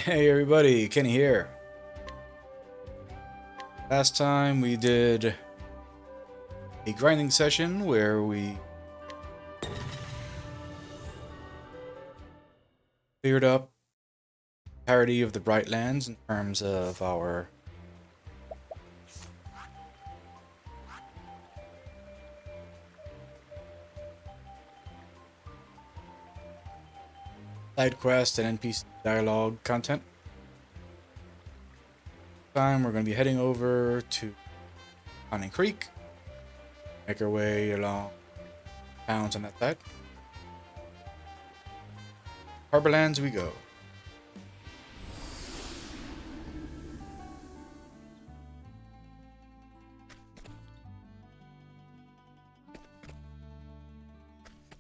Hey everybody, Kenny here. Last time we did a grinding session where we cleared up parity of the Bright Lands in terms of our side quest and NPC dialogue content. This time we're going to be heading over to Conning Creek, make our way along towns on that side. Harborlands we go.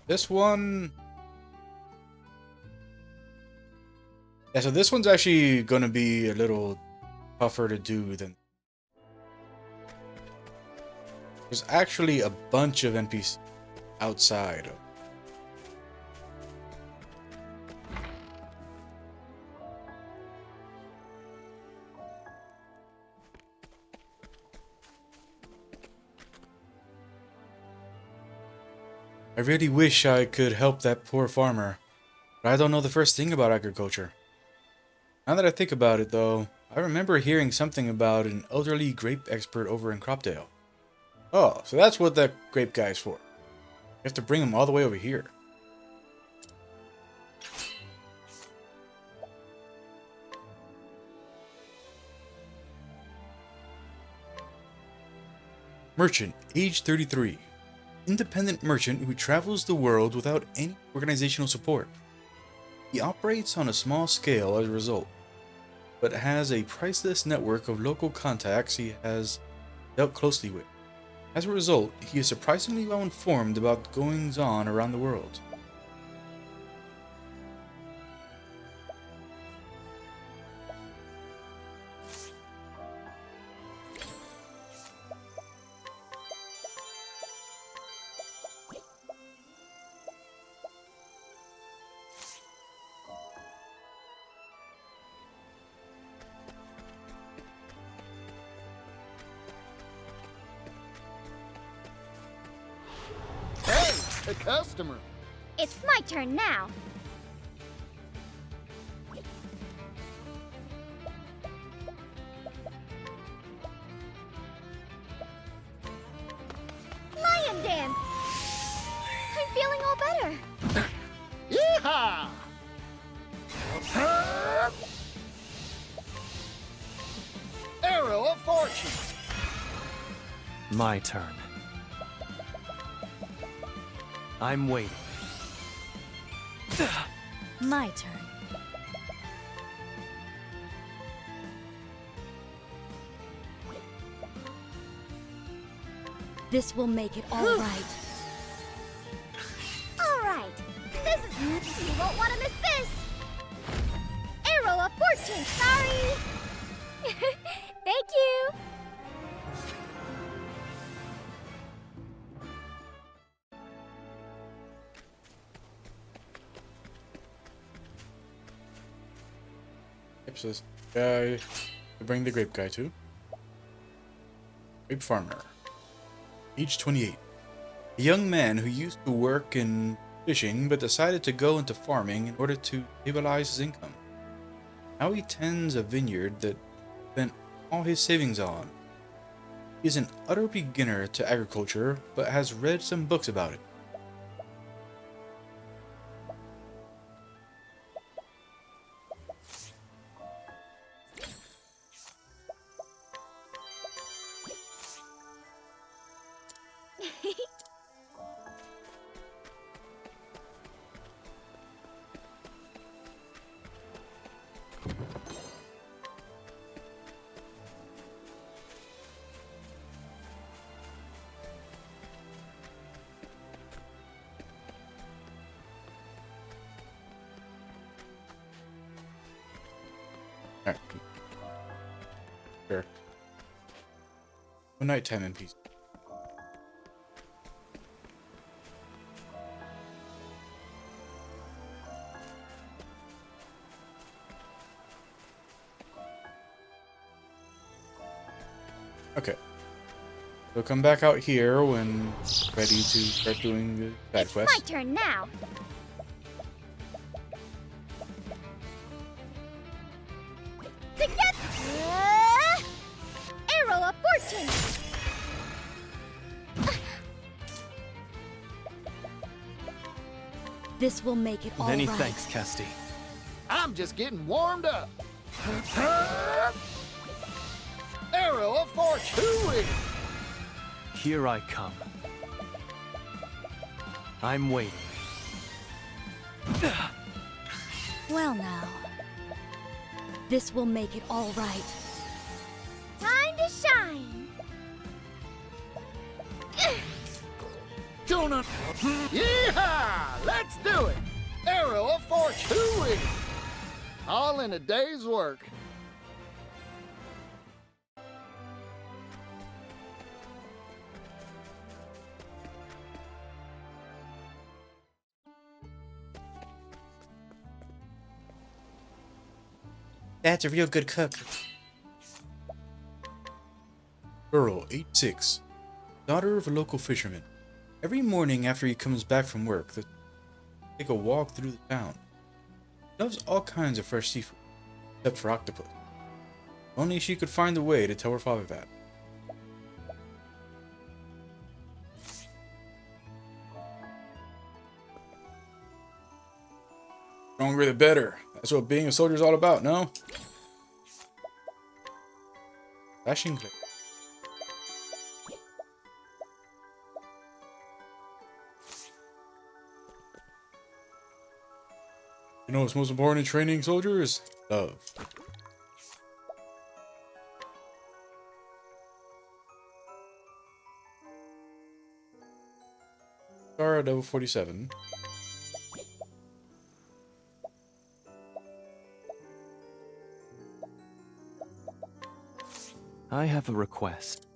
This one... Yeah, so this one's actually going to be a little tougher to do than... There's actually a bunch of NPCs outside. I really wish I could help that poor farmer, but I don't know the first thing about agriculture. Now that I think about it, though, I remember hearing something about an elderly grape expert over in Cropdale. Oh, so that's what that grape guy's for. You have to bring him all the way over here. Merchant, age 33. Independent merchant who travels the world without any organizational support. He operates on a small scale as a result, but has a priceless network of local contacts he has dealt closely with. As a result, he is surprisingly well informed about goings-on around the world. A customer. It's my turn now. Lion dance. I'm feeling all better. Yeehaw! Arrow of fortune. My turn. I'm waiting. My turn. This will make it all right. All right. This is... You won't want to miss this. Arrow of fortune. Sorry. Thank you. Yep, so this guy... I bring the grape guy too. Grape farmer. Age 28. A young man who used to work in fishing but decided to go into farming in order to stabilize his income. Now he tends a vineyard that he spent all his savings on. He is an utter beginner to agriculture but has read some books about it. Alright. Sure. No nighttime in peace. Okay. So come back out here when ready to start doing the side It's my quest. turn now. Together! Arrow of Fortune! This will make it all right. Many thanks, Casti. I'm just getting warmed up. Arrow of Fortune. Hooey! Here I come. I'm waiting. Well now. This will make it all right. Time to shine! Donut. Yeehaw! Let's do it. Arrow of Fortune. Hooey! All in a day's work. Dad's a real good cook. Girl, 8'6", daughter of a local fisherman. Every morning after he comes back from work, they take a walk through the town. She loves all kinds of fresh seafood, except for octopus. Only she could find a way to tell her father that. Stronger the better. That's what being a soldier is all about, no? Flashing click. You know what's most important in training soldiers? Love. Star level 47. I have a request.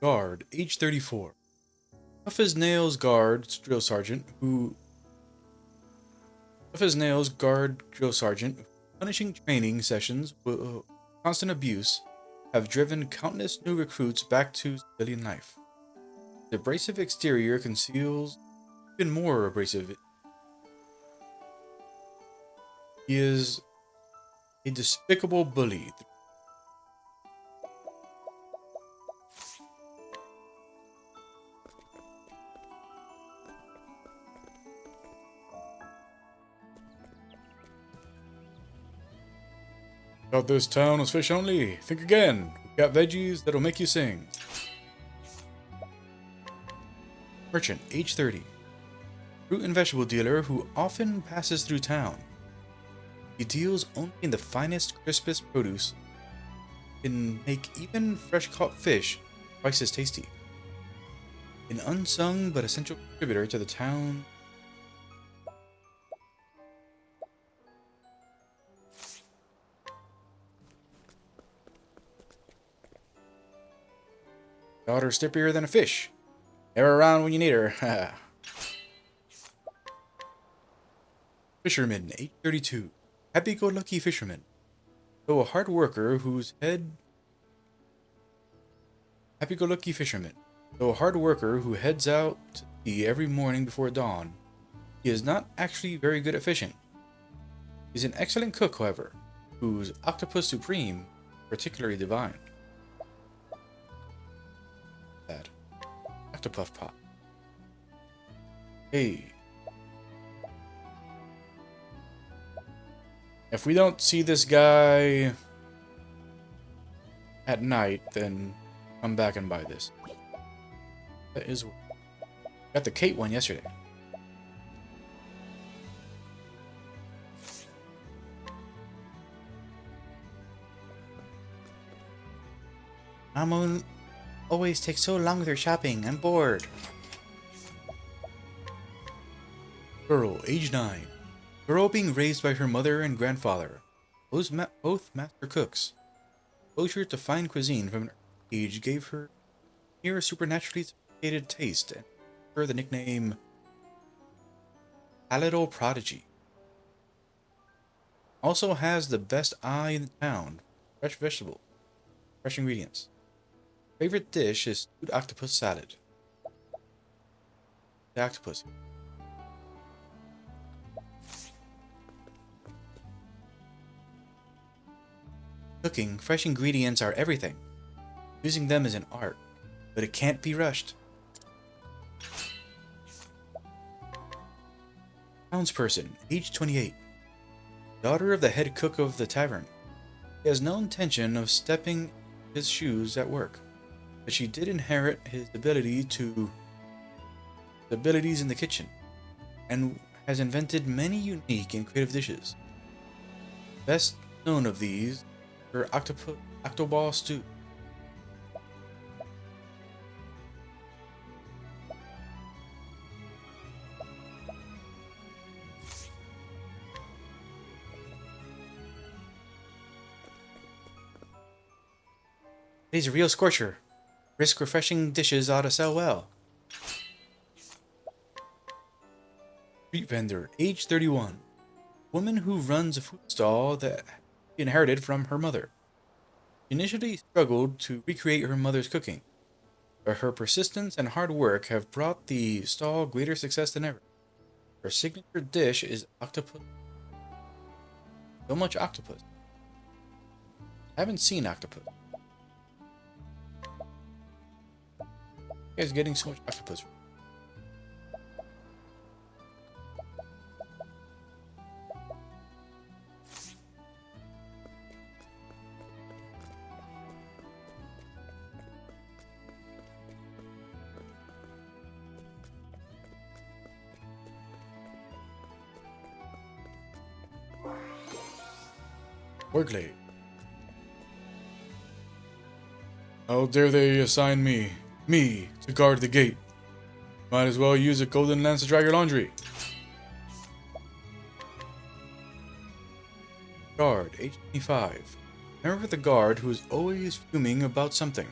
Guard, age 34. Tough as nails guard drill sergeant who punishing training sessions with constant abuse have driven countless new recruits back to civilian life. The abrasive exterior conceals even more abrasive. He is a despicable bully. Thought this town was fish only. Think again. We've got veggies that'll make you sing. Merchant, age 30. Fruit and vegetable dealer who often passes through town. He deals only in the finest, crispest produce. Can make even fresh caught fish twice as tasty. An unsung but essential contributor to the town. Daughter stiffier than a fish. Never around when you need her. Fisherman, 832. Happy-go-lucky fisherman. Though a hard worker whose head... Happy-go-lucky fisherman. Though a hard worker who heads out to sea every morning before dawn, he is not actually very good at fishing. He's an excellent cook, however, whose octopus supreme particularly divine. That Octopath pot. Hey. If we don't see this guy at night, then come back and buy this. That is... Got the Kate one yesterday. Mom always takes so long with her shopping. I'm bored. Girl, age 9. Girl being raised by her mother and grandfather, both master cooks. Exposure to fine cuisine from an early age gave her near a supernaturally sophisticated taste and her the nickname Palatal Prodigy. Also has the best eye in the town. Fresh vegetables, fresh ingredients. Favorite dish is stewed octopus salad. The octopus. Cooking, fresh ingredients are everything. Using them is an art, but it can't be rushed. Townsperson, age 28. Daughter of the head cook of the tavern. He has no intention of stepping his shoes at work, but she did inherit his abilities in the kitchen, and has invented many unique and creative dishes. Best known of these, her octoball stew. He's a real scorcher. Brisk, refreshing dishes ought to sell well. Street vendor, age 31. Woman who runs a food stall that she inherited from her mother. She initially struggled to recreate her mother's cooking, but her persistence and hard work have brought the stall greater success than ever. Her signature dish is octopus. So much octopus. I haven't seen octopus. You guys getting so much octopus. Workley. How dare they assign me, to guard the gate? Might as well use a golden lance to drag your laundry. Guard, age 25. Remember the guard who is always fuming about something.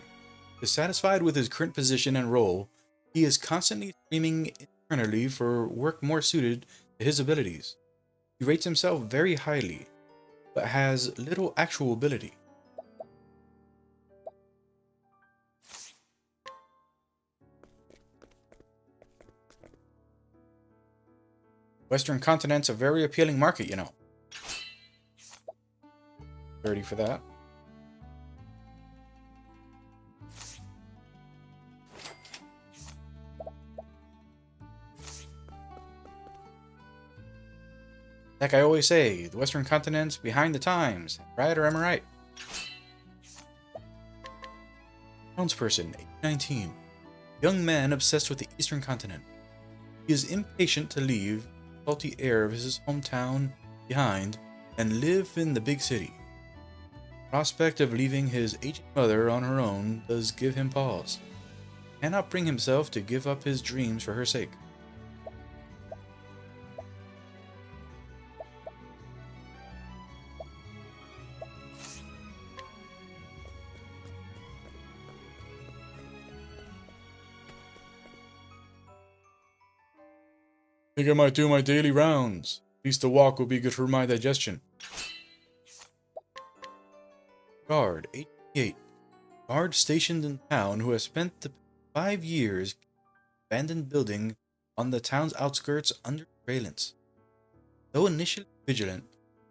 Dissatisfied with his current position and role, he is constantly screaming internally for work more suited to his abilities. He rates himself very highly, but has little actual ability. Western continent's a very appealing market, you know. 30 for that. Like I always say, the Western continent's behind the times. Right, or am I right? Townsperson, age 19. Young man obsessed with the Eastern continent. He is impatient to leave the salty air of his hometown behind and live in the big city. The prospect of leaving his aging mother on her own does give him pause. He cannot bring himself to give up his dreams for her sake. Think I might do my daily rounds. At least the walk will be good for my digestion. Guard, 88. Guard stationed in town who has spent the 5 years abandoned building on the town's outskirts under surveillance. Though initially vigilant,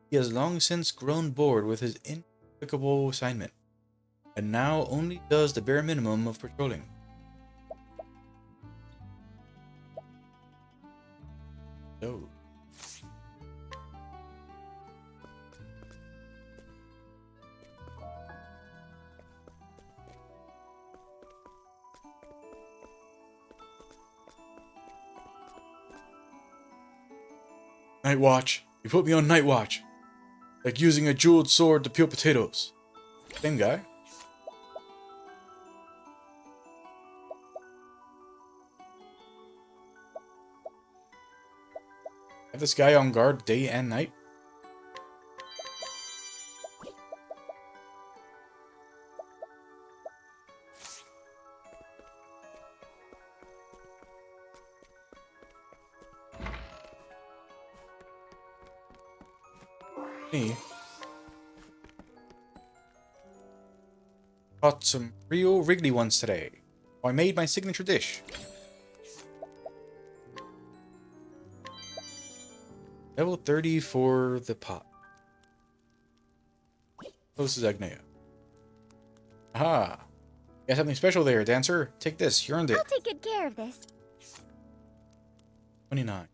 he has long since grown bored with his inexplicable assignment, and now only does the bare minimum of patrolling. No. Night watch. You put me on night watch. Like using a jeweled sword to peel potatoes. Same guy. Have this guy on guard day and night? Me. Caught some real wriggly ones today. So I made my signature dish. Level 30 for the pot. Close is Agnea. Aha! You got something special there, dancer. Take this, you earned it. I'll take good care of this. 29.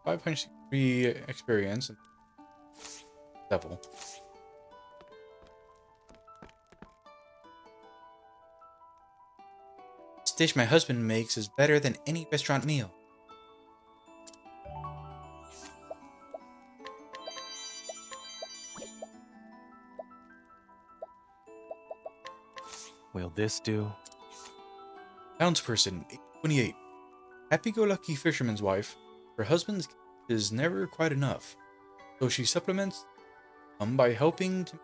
$563 experience. Level. This dish my husband makes is better than any restaurant meal. Will this do? Townsperson, 28. Happy-go-lucky fisherman's wife. Her husband's is never quite enough, so she supplements by helping to make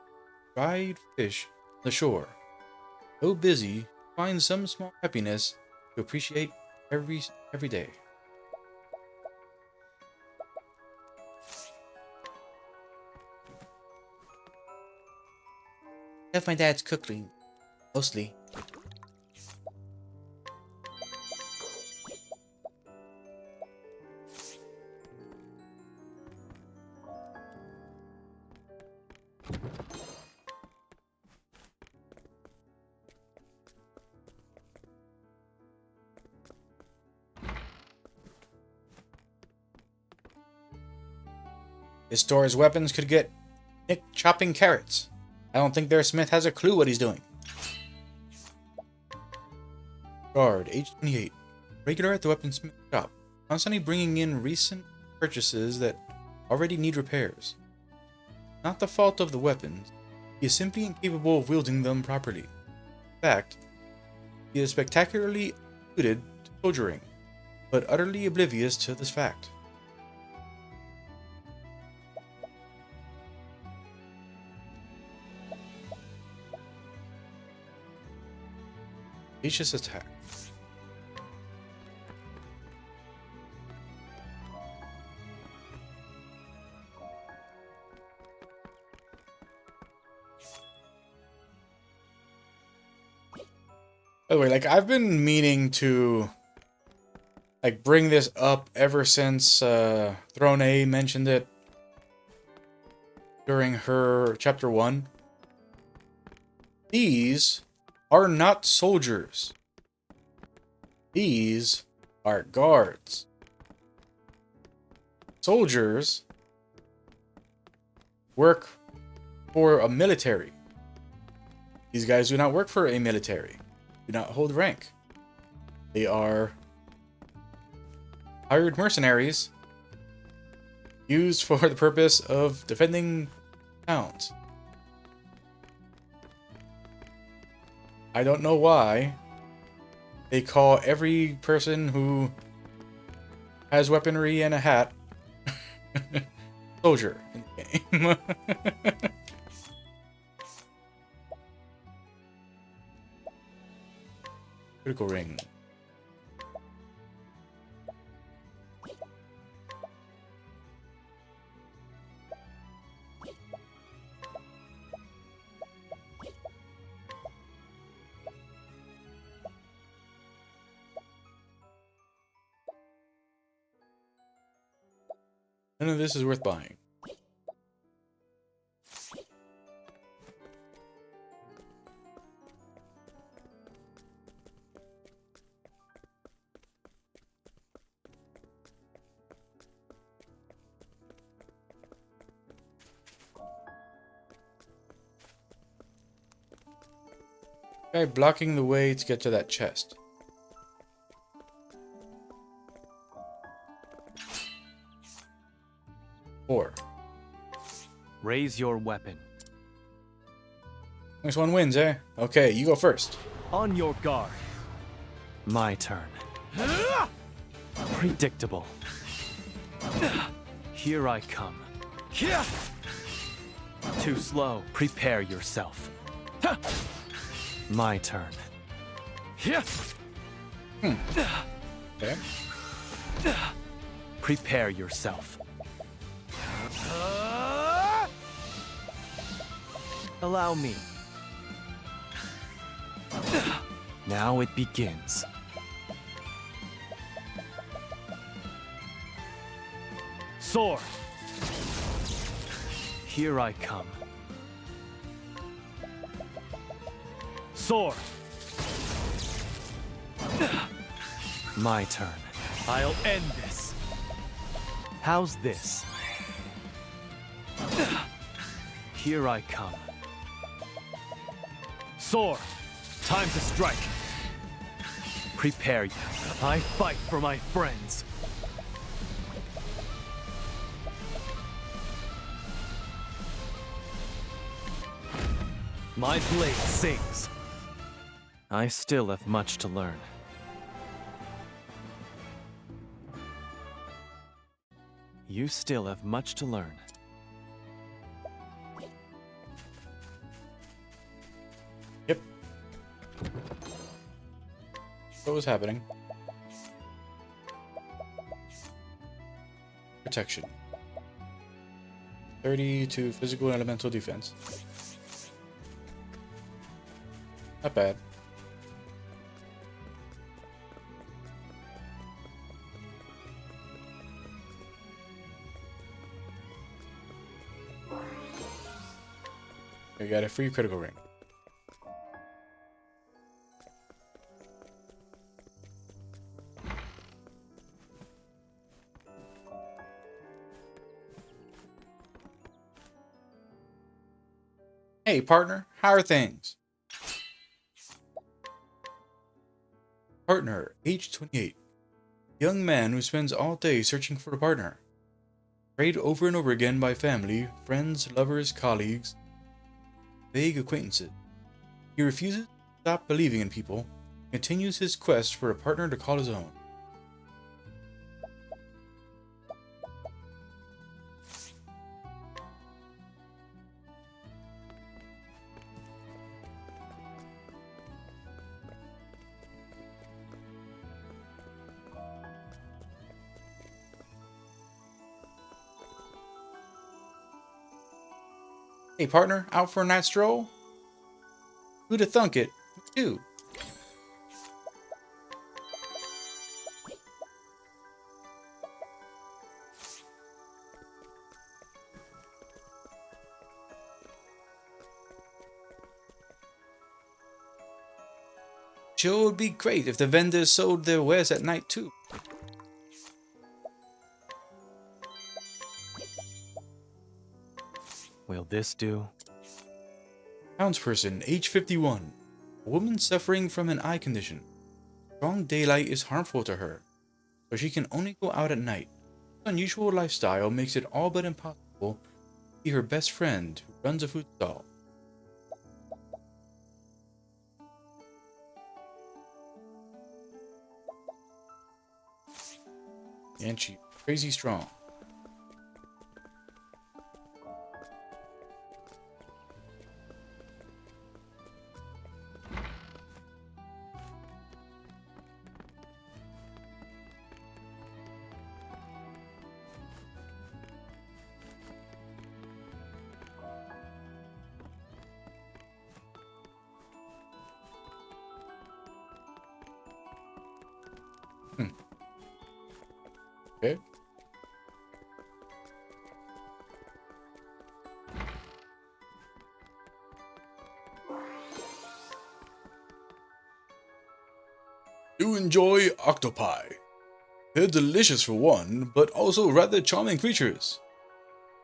dried fish on the shore. Though busy, finds some small happiness to appreciate every day. Have my dad's cooking, mostly. This store's weapons could get Nick chopping carrots. I don't think their smith has a clue what he's doing. Guard, age 28. Regular at the weaponsmith shop. Constantly bringing in recent purchases that already need repairs. Not the fault of the weapons. He is simply incapable of wielding them properly. In fact, he is spectacularly suited to soldiering, but utterly oblivious to this fact. Vicious attack. By the way, like, I've been meaning to like bring this up ever since Throne A mentioned it during her chapter 1. These are not soldiers. These are guards. Soldiers work for a military. These guys do not work for a military. Do not hold rank. They are hired mercenaries used for the purpose of defending towns. I don't know why they call every person who has weaponry and a hat soldier in the game. Critical ring. None of this is worth buying. Guy blocking the way to get to that chest. Four. Raise your weapon. Next one wins, eh? Okay, you go first. On your guard. My turn. Predictable. Here I come. Too slow. Prepare yourself. My turn. Okay. Prepare yourself. Allow me. Now it begins. Sword! Here I come. Sword! My turn. I'll end this. How's this? Here I come. Sword! Time to strike. Prepare you. I fight for my friends. My blade sings. I still have much to learn. You still have much to learn. Yep. What was happening? Protection. 30 to physical and elemental defense. Not bad. We got a free critical ring. Hey partner, how are things? Partner, age 28. Young man who spends all day searching for a partner. Prayed over and over again by family, friends, lovers, colleagues, vague acquaintances. He refuses to stop believing in people, continues his quest for a partner to call his own. Hey partner, out for a night stroll? Who'd have thunk it? You. Sure would be great if the vendors sold their wares at night too. Will this do? Townsperson, age 51. A woman suffering from an eye condition. Strong daylight is harmful to her, so she can only go out at night. This unusual lifestyle makes it all but impossible to see her best friend, who runs a food stall. And she's crazy strong. Okay. Do enjoy octopi. They're delicious for one, but also rather charming creatures.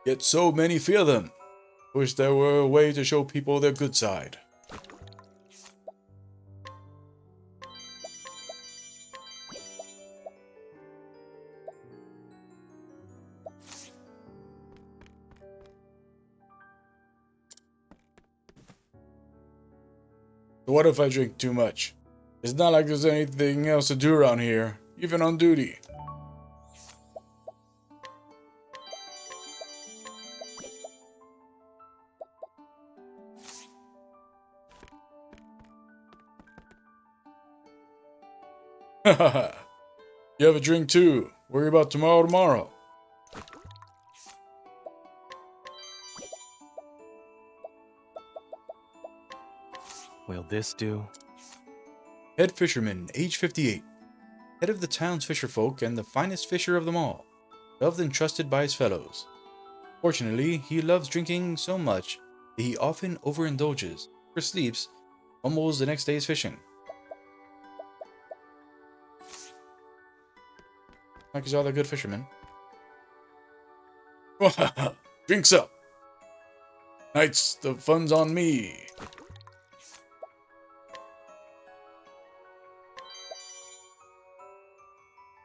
Yet so many fear them. Wish there were a way to show people their good side. What if I drink too much? It's not like there's anything else to do around here, even on duty. Hahaha. You have a drink too. Worry about tomorrow. Will this do? Head fisherman, age 58. Head of the town's fisherfolk and the finest fisher of them all. Loved and trusted by his fellows. Fortunately, he loves drinking so much that he often overindulges, oversleeps, fumbles the next day's fishing. Like he's all a good fisherman. Drinks up. Knights, the fun's on me.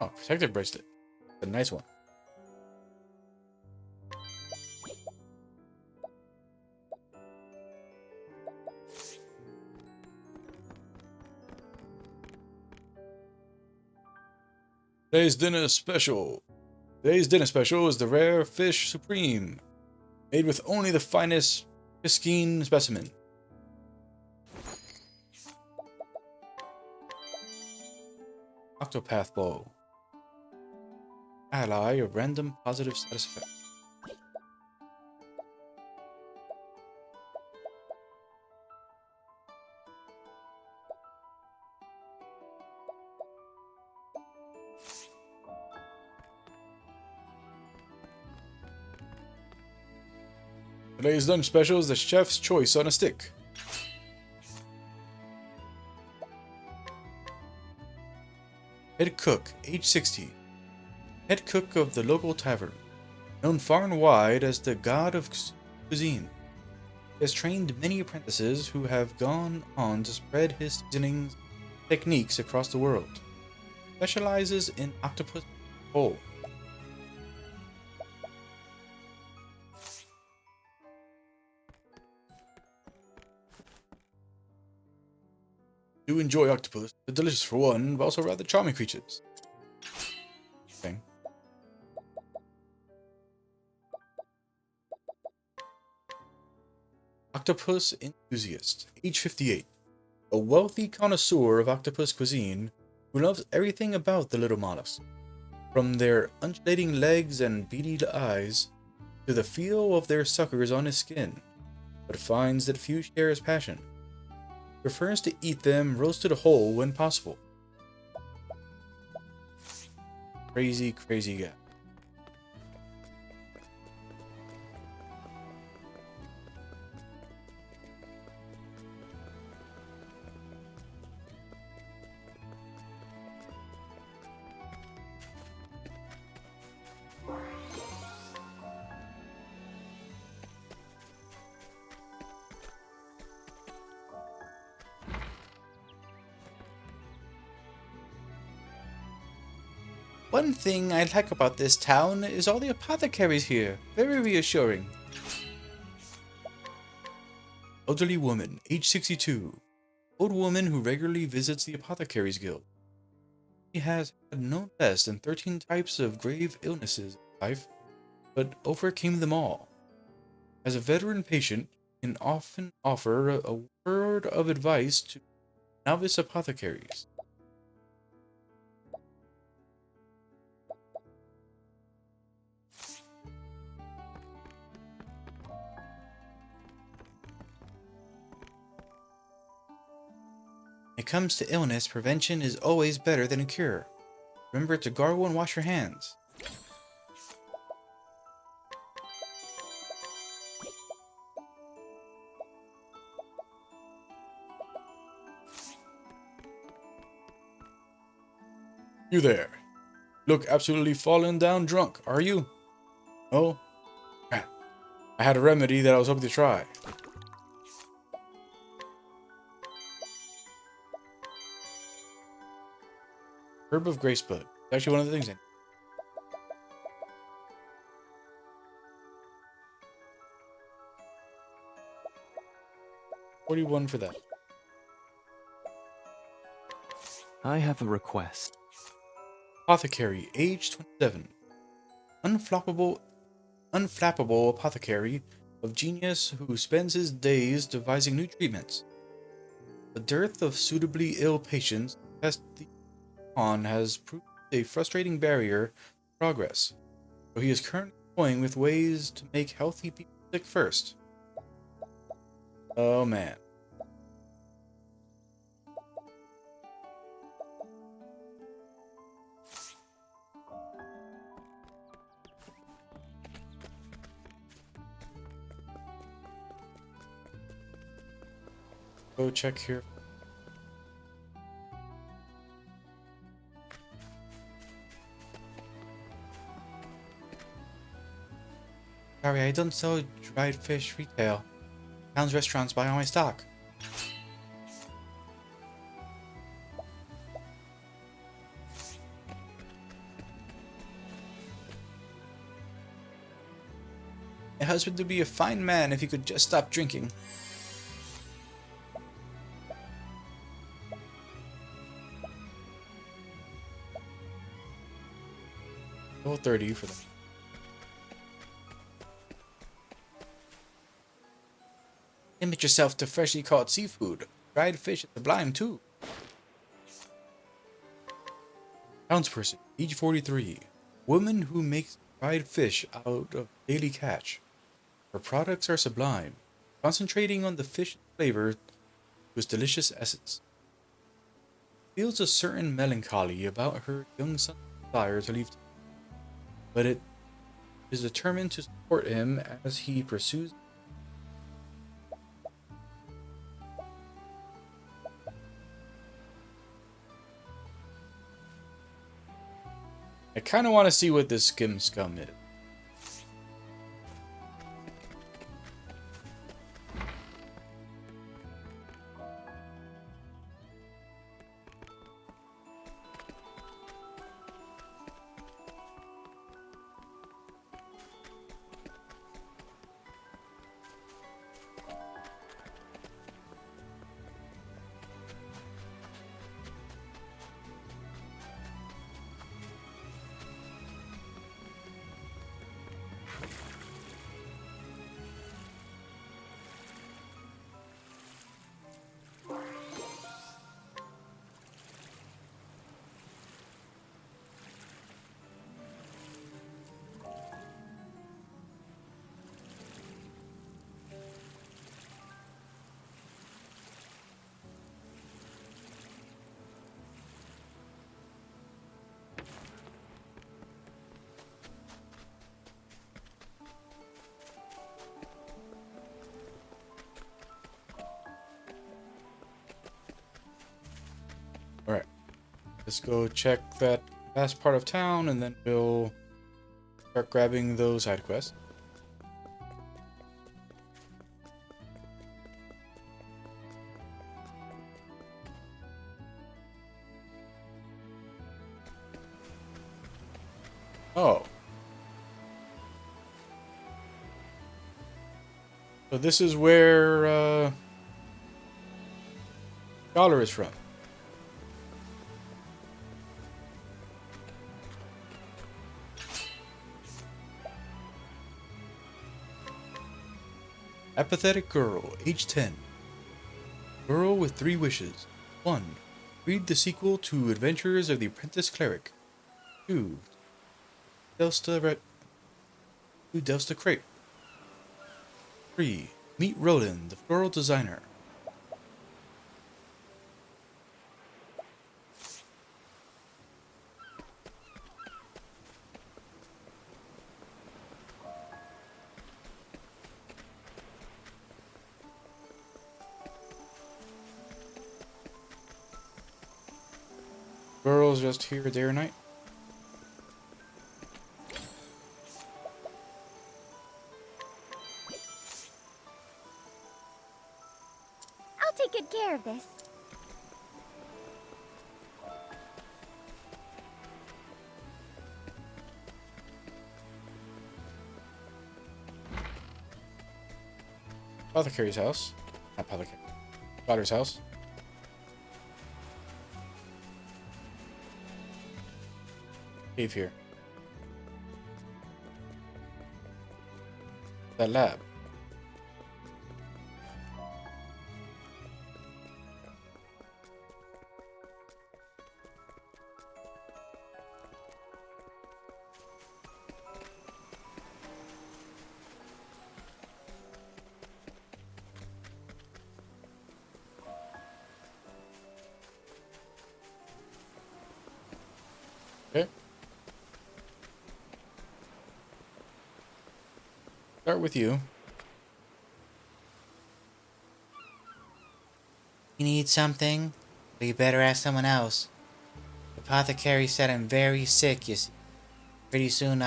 Oh, protective bracelet. A nice one. Today's dinner special. Today's dinner special is the rare fish supreme, made with only the finest pristine specimen. Octopath bow. Ally a random positive status effect. Today's lunch special is the chef's choice on a stick. Head cook, age 60. Head cook of the local tavern. Known far and wide as the god of cuisine. He has trained many apprentices who have gone on to spread his seasonings techniques across the world. Specializes in octopus whole. Do enjoy octopus. They're delicious for one, but also rather charming creatures. Okay. Octopus enthusiast, age 58. A wealthy connoisseur of octopus cuisine who loves everything about the little mollusk. From their undulating legs and beady eyes to the feel of their suckers on his skin, but finds that few share his passion. Prefers to eat them roasted whole when possible. Crazy, crazy guy. One thing I like about this town is all the apothecaries here. Very reassuring. Elderly woman, age 62. Old woman who regularly visits the Apothecaries Guild. She has had no less than 13 types of grave illnesses in life, but overcame them all. As a veteran patient, can often offer a word of advice to novice apothecaries. When it comes to illness, prevention is always better than a cure. Remember to gargle and wash your hands. You there. Look absolutely fallen down drunk, are you? Oh? Crap. I had a remedy that I was hoping to try. Herb of Gracebud. It's actually one of the things in. 41 for that. I have a request. Apothecary, age 27. Unflappable apothecary of genius who spends his days devising new treatments. The dearth of suitably ill patients tested on has proved a frustrating barrier to progress, so he is currently toying with ways to make healthy people sick first. Oh man. Go check here. Sorry, I don't sell dried fish retail. Town's restaurants buy all my stock. My husband would be a fine man if he could just stop drinking. Level 30 for them. Limit yourself to freshly caught seafood. Dried fish is sublime too. Townsperson, age 43. Woman who makes dried fish out of daily catch. Her products are sublime, concentrating on the fish flavor to its delicious essence. Feels a certain melancholy about her young son's desire to leave, but it is determined to support him as he pursues. I kind of want to see what this skim scum is. Alright. Let's go check that last part of town and then we'll start grabbing those side quests. Oh. So this is where Scholar is from. Apathetic girl, age 10. Girl with 3 wishes. 1. Read the sequel to Adventures of the Apprentice Cleric. 2. Delsta Crepe. 3. Meet Roland, the floral designer. Girls just here day or night. I'll take good care of this. Apothecary's house. Not apothecary. Daughter's house. Cave here. That lab. Okay. Start with you. You need something? Well, you better ask someone else. The apothecary said I'm very sick, you see. Pretty soon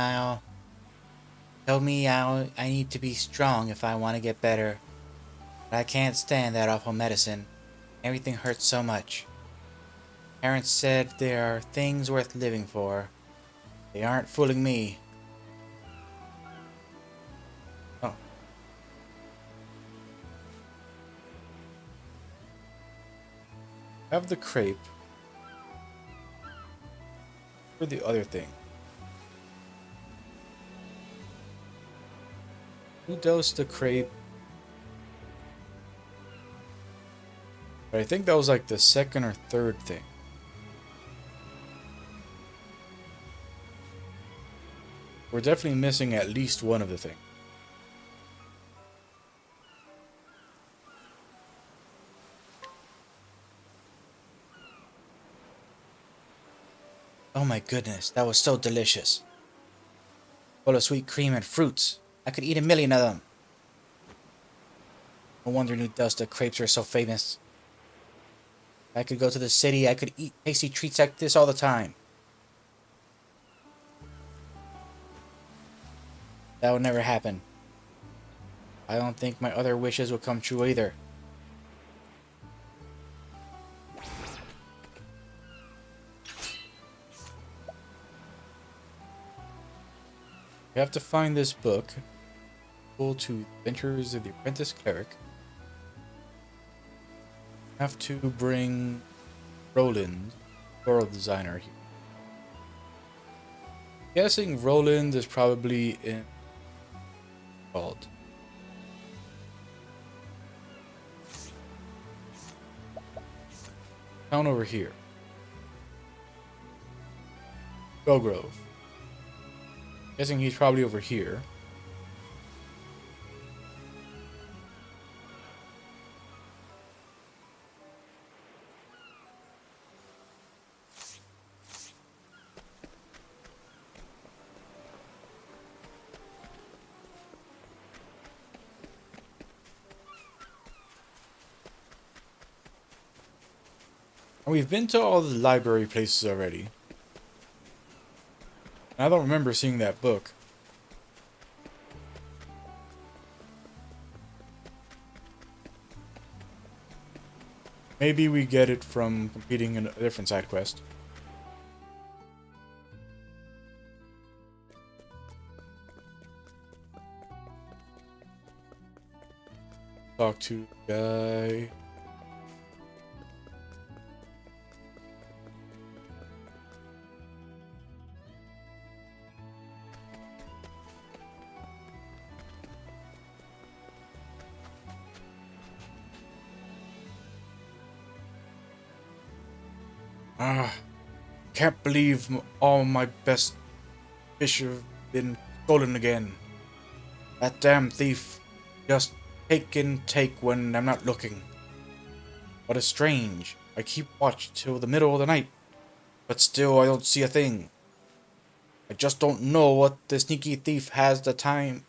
told me I need to be strong if I want to get better. But I can't stand that awful medicine. Everything hurts so much. Parents said there are things worth living for. They aren't fooling me. Oh. Have the crepe. For the other thing. Who dosed the crepe? But I think that was like the second or third thing. We're definitely missing at least one of the things. Oh my goodness, that was so delicious. Full of sweet cream and fruits. I could eat 1,000,000 of them. No wonder New Dust crepes are so famous. If I could go to the city, I could eat tasty treats like this all the time. That would never happen. I don't think my other wishes would come true either. We have to find this book. Go to Adventures of the Apprentice Cleric. Have to bring Roland, floral designer here. Guessing Roland is probably in called. Town over here. Grove. Guessing he's probably over here. And we've been to all the library places already. And I don't remember seeing that book. Maybe we get it from completing a different side quest. Talk to the guy. Can't believe all my best fish have been stolen again. That damn thief just take when I'm not looking. But it's strange. I keep watch till the middle of the night, but still I don't see a thing. I just don't know what the sneaky thief has the time.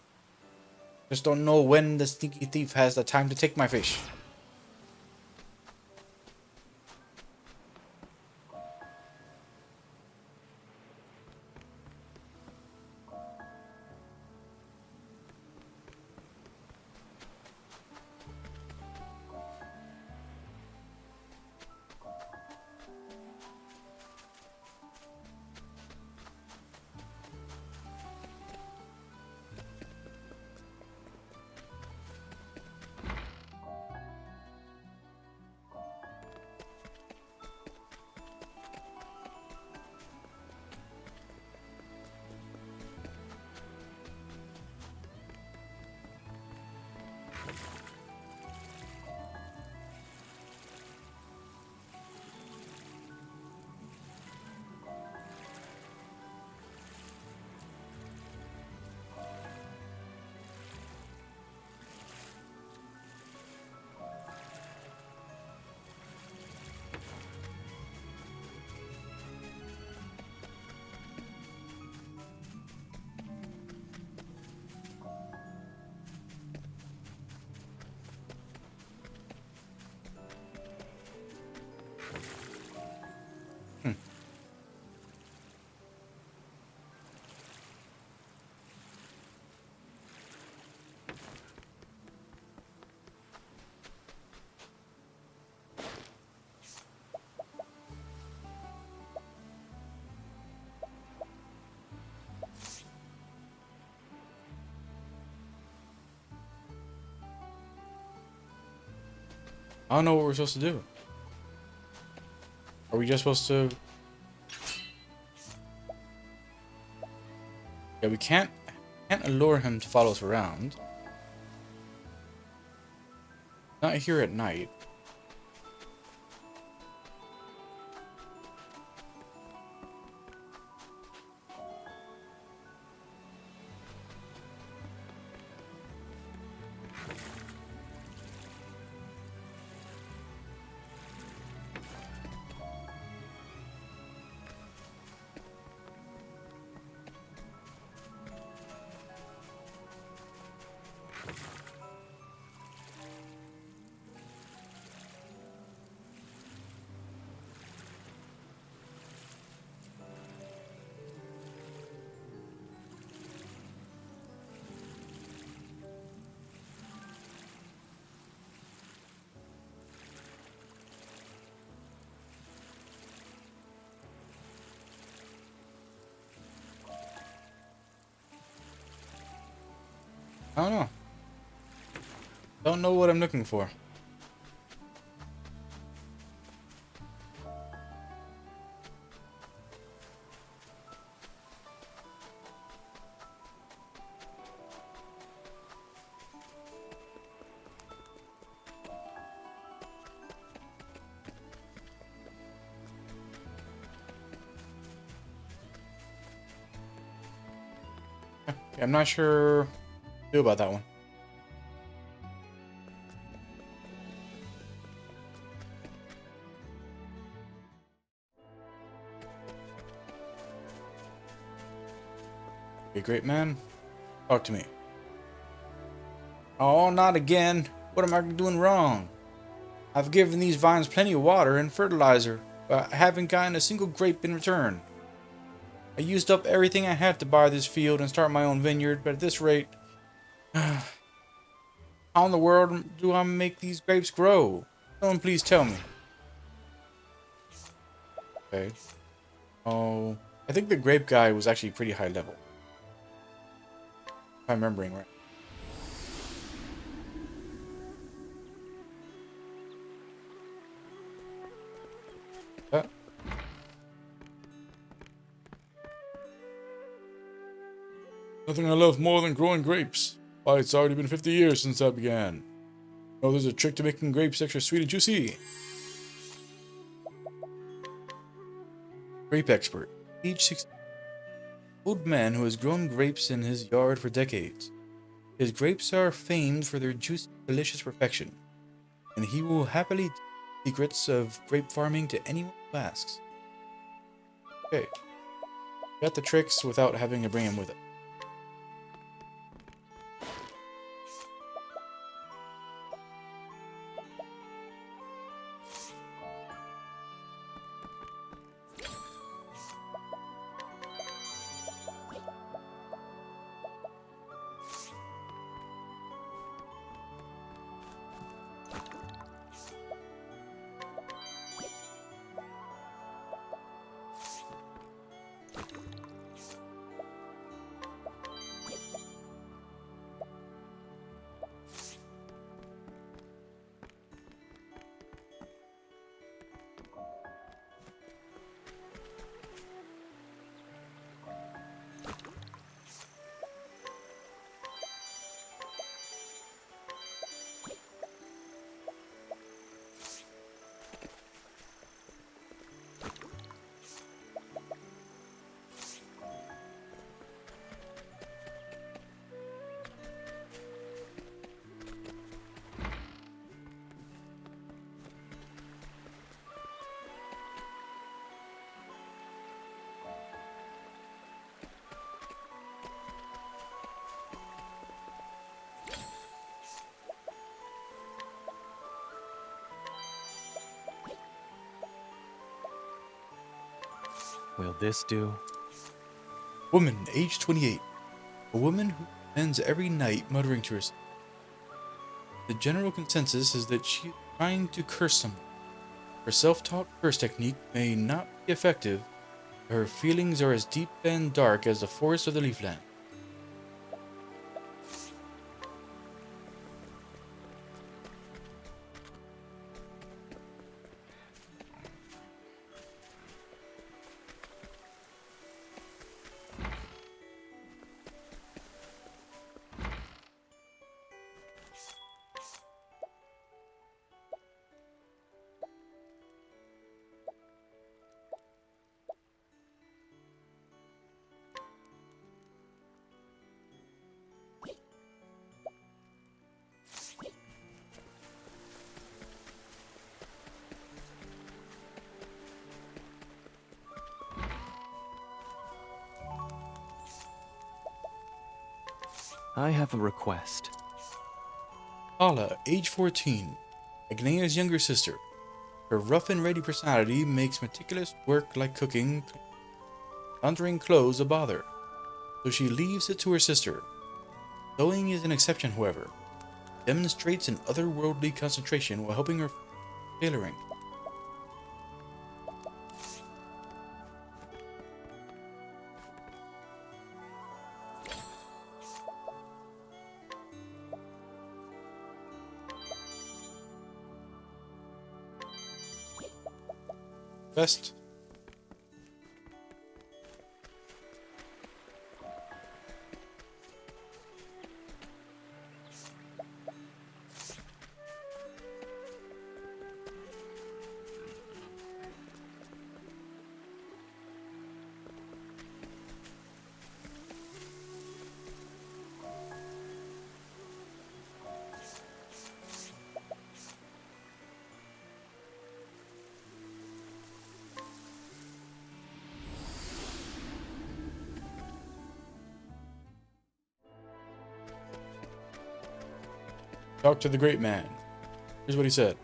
Just don't know when the sneaky thief has the time to take my fish. I don't know what we're supposed to do. Are we just supposed to... Yeah, we can't allure him to follow us around. Not here at night. I don't know. Don't know what I'm looking for. Yeah, I'm not sure what to do about that one. Okay, great man. Talk to me. Oh, not again. What am I doing wrong? I've given these vines plenty of water and fertilizer, but I haven't gotten a single grape in return. I used up everything I had to buy this field and start my own vineyard, but at this rate, how in the world do I make these grapes grow? Someone please tell me. Okay. Oh, I think the grape guy was actually pretty high level. If I'm remembering right. Uh, Nothing I love more than growing grapes. Why, it's already been 50 years since I began. Oh, there's a trick to making grapes extra sweet and juicy. Grape expert. Age 60. Old man who has grown grapes in his yard for decades. His grapes are famed for their juicy, delicious perfection, and he will happily tell secrets of grape farming to anyone who asks. Okay. Got the tricks without having to bring him with it. Will this do? Woman, age 28. A woman who spends every night muttering to herself. The general consensus is that she is trying to curse someone. Her self-taught curse technique may not be effective, but her feelings are as deep and dark as the forest of the Leafland. I have a request. Paula, age 14, Agnea's younger sister. Her rough and ready personality makes meticulous work like cooking, laundering clothes a bother, so she leaves it to her sister. Sewing is an exception, however. Demonstrates an otherworldly concentration while helping her tailoring. Best. Talk to the great man. Here's what he said.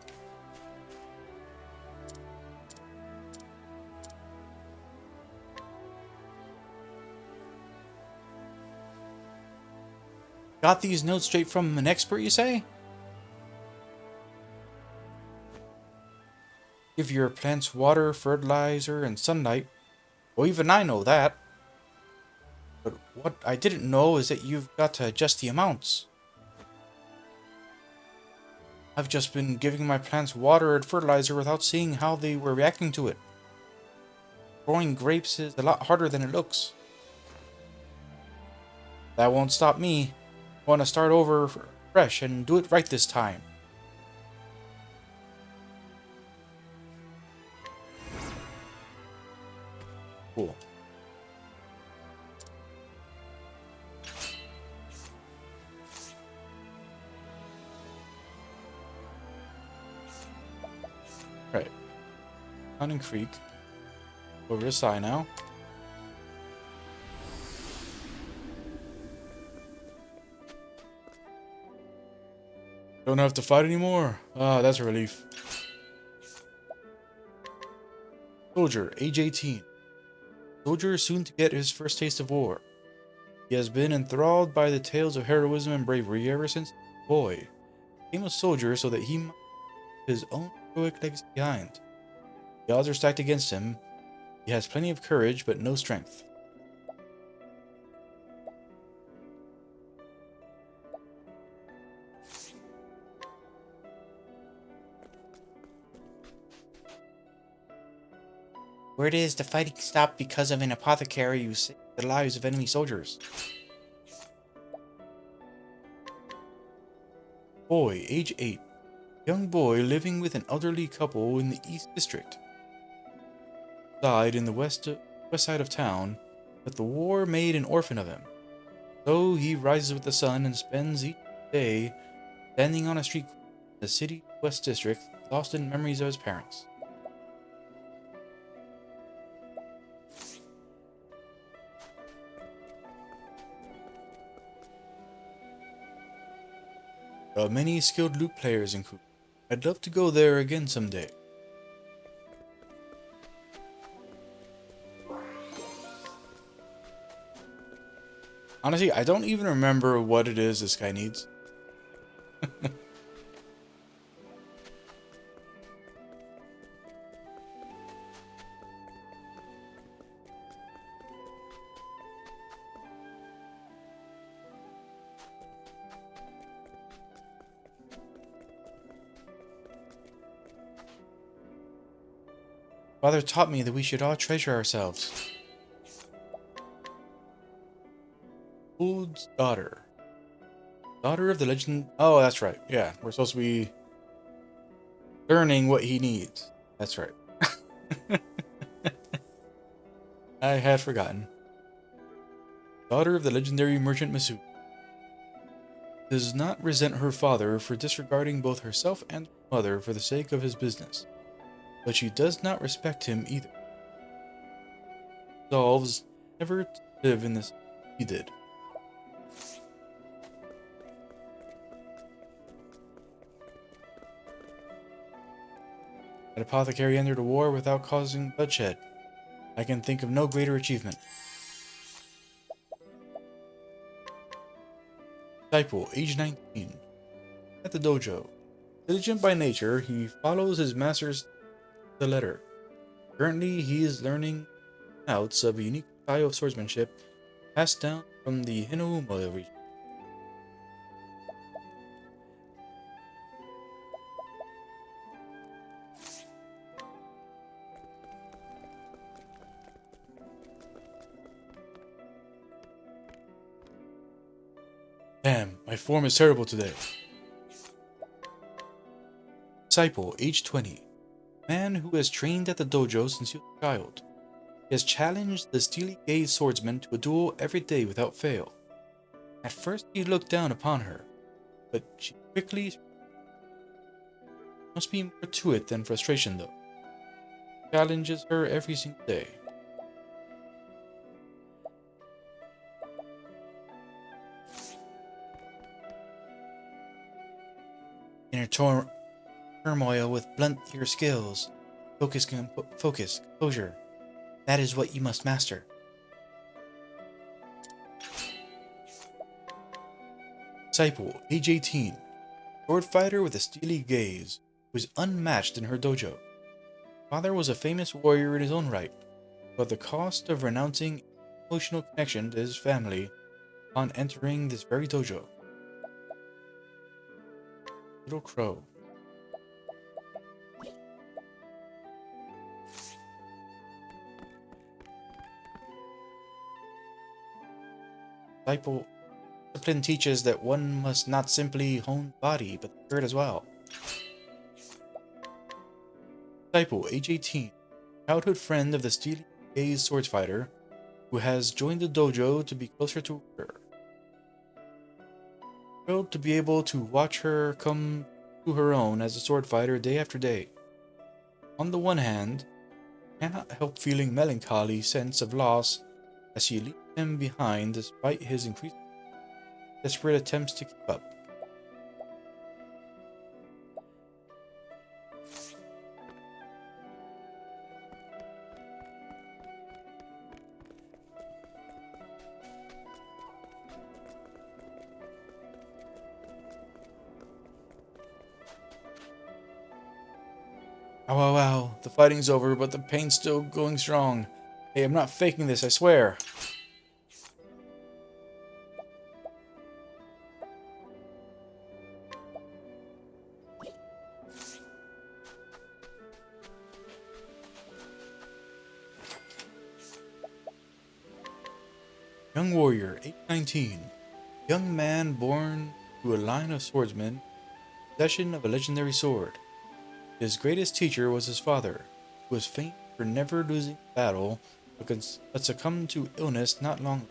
Got these notes straight from an expert, you say? Give your plants water, fertilizer, and sunlight. Well, even I know that. But what I didn't know is that you've got to adjust the amounts. I've just been giving my plants water and fertilizer without seeing how they were reacting to it. Growing grapes is a lot harder than it looks. That won't stop me. I want to start over fresh and do it right this time. Cool. Right. Hunting Creek. Over to Sai now. Don't have to fight anymore. Ah, that's a relief. Soldier, age 18. Soldier is soon to get his first taste of war. He has been enthralled by the tales of heroism and bravery ever since he was a boy. He became a soldier so that he might leave his own heroic legacy behind. The odds are stacked against him. He has plenty of courage, but no strength. Word is the fighting stopped because of an apothecary who saved the lives of enemy soldiers. Boy, age 8. Young boy living with an elderly couple in the East District. Died in the west side of town, but the war made an orphan of him. So he rises with the sun and spends each day standing on a street corner in the city West District, lost in memories of his parents. There are many skilled lute players in Kuka. I'd love to go there again someday. Honestly, I don't even remember what it is this guy needs. Father taught me that we should all treasure ourselves. Old's daughter. Daughter of the legend. Oh, that's right. Yeah, we're supposed to be learning what he needs. That's right. I had forgotten. Daughter of the legendary merchant Masu. Does not resent her father for disregarding both herself and her mother for the sake of his business. But she does not respect him either. Resolves never to live in this he did. An apothecary entered a war without causing bloodshed. I can think of no greater achievement. Disciple, age 19. At the dojo. Diligent by nature, he follows his master's to the letter. Currently, he is learning outs of a unique style of swordsmanship passed down from the Hinouma region. Damn, my form is terrible today. Disciple, age 20. Man who has trained at the dojo since he was a child. He has challenged the steely gaze swordsman to a duel every day without fail. At first he looked down upon her, but she quickly must be more to it than frustration though. Challenges her every single day. Inner turmoil with blunt your skills. Focus, composure. That is what you must master. Disciple, age 18. Sword fighter with a steely gaze, who is unmatched in her dojo. Father was a famous warrior in his own right, but the cost of renouncing emotional connection to his family upon entering this very dojo. Little Crow. Disciple, discipline teaches that one must not simply hone the body, but the spirit as well. Disciple, age 18, childhood friend of the steely gaze sword fighter, who has joined the dojo to be closer to her. Thrilled to be able to watch her come to her own as a sword fighter day after day. On the one hand, cannot help feeling melancholy sense of loss as she leaves him behind despite his increased desperate attempts to keep up. Ow, ow, ow. The fighting's over, but the pain's still going strong. Hey, I'm not faking this, I swear. Young warrior, age 19. Young man born to a line of swordsmen, possession of a legendary sword. His greatest teacher was his father, who was famed for never losing a battle, but succumbed to illness not long ago.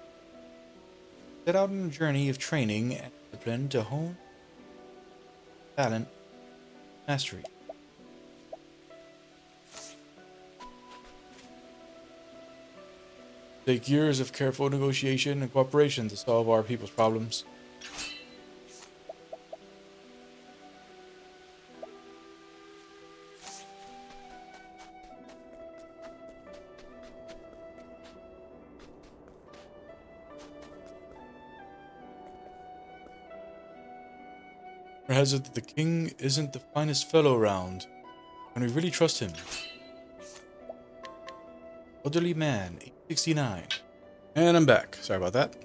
Set out on a journey of training and discipline to hone talent mastery. Take years of careful negotiation and cooperation to solve our people's problems. Or has it that the king isn't the finest fellow around, and we really trust him? Elderly man, age 69. And I'm back. Sorry about that.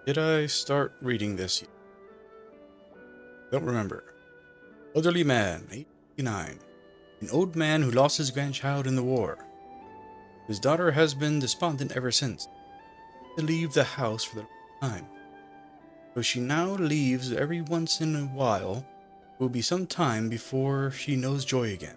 Did I start reading this yet? Don't remember. Elderly man, age 69. An old man who lost his grandchild in the war. His daughter has been despondent ever since. To leave the house for the last time. So she now leaves every once in a while. It will be some time before she knows joy again.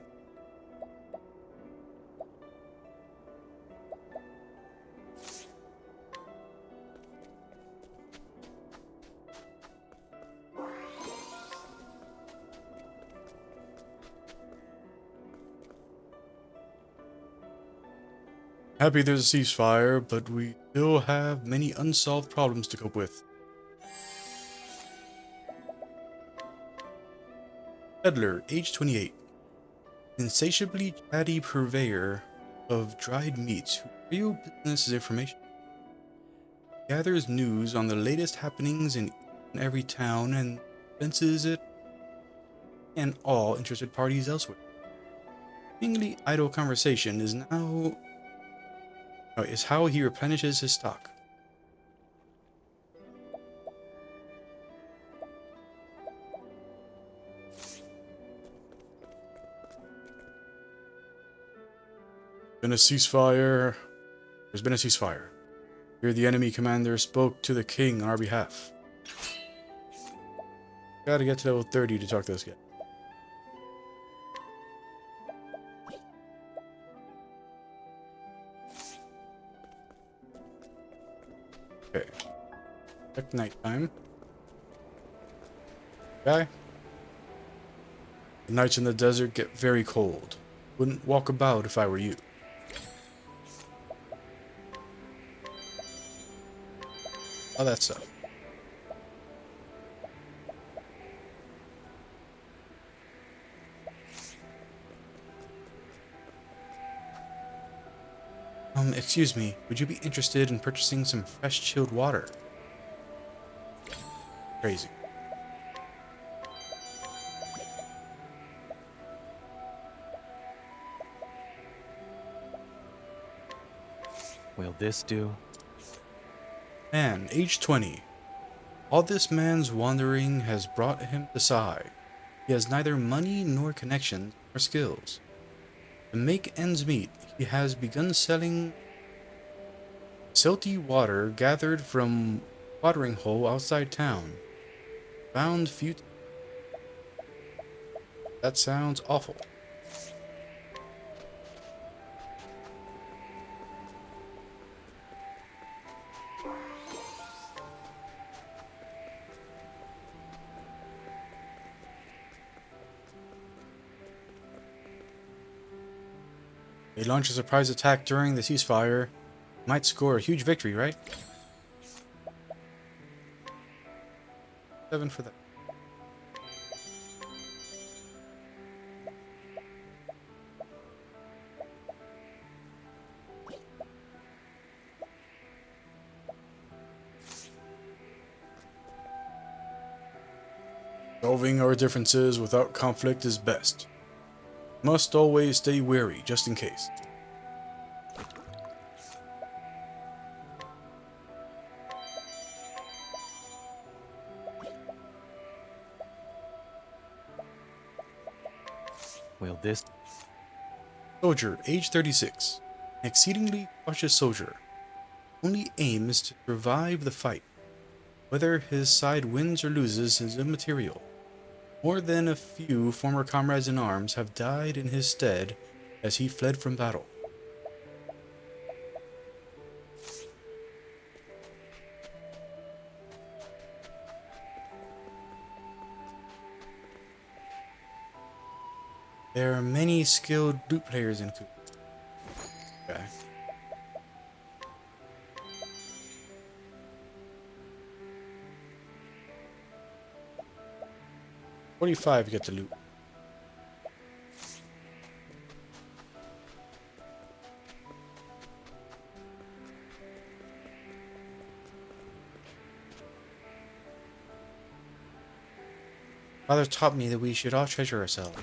Happy there's a ceasefire, but we still have many unsolved problems to cope with. Peddler, age 28. insatiably chatty purveyor of dried meats whose real business is information. He gathers news on the latest happenings in every town and fences it and all interested parties elsewhere. Seemingly idle conversation is how he replenishes his stock. Been a ceasefire. There's been a ceasefire. Here the enemy commander spoke to the king on our behalf. Gotta get to level 30 to talk to this guy. Okay. Check nighttime. Okay. The nights in the desert get very cold. Wouldn't walk about if I were you. All that stuff. Excuse me, would you be interested in purchasing some fresh chilled water? Crazy. Will this do? Man, age 20. All this man's wandering has brought him to sigh. He has neither money nor connections nor skills. To make ends meet, he has begun selling silty water gathered from watering hole outside town. Found few. That sounds awful. They launch a surprise attack during the ceasefire. Might score a huge victory, right? 7 for that. Solving our differences without conflict is best. Must always stay wary, just in case. Will this... Soldier, age 36. An exceedingly cautious soldier. Only aim is to survive the fight. Whether his side wins or loses is immaterial. More than a few former comrades in arms have died in his stead as he fled from battle. There are many skilled loot players in Coop. Okay. $45 to get the loot. Father taught me that we should all treasure ourselves.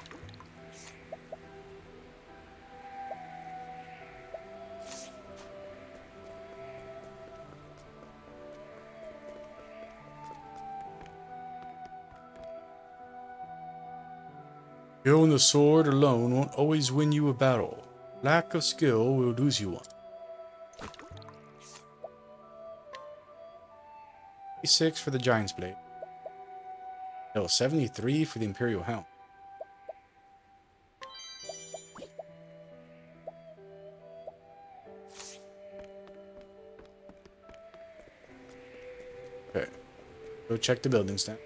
Skill in the sword alone won't always win you a battle. Lack of skill will lose you one. 86 for the Giant's Blade. No, 73 for the Imperial Helm. Okay. Go check the buildings now.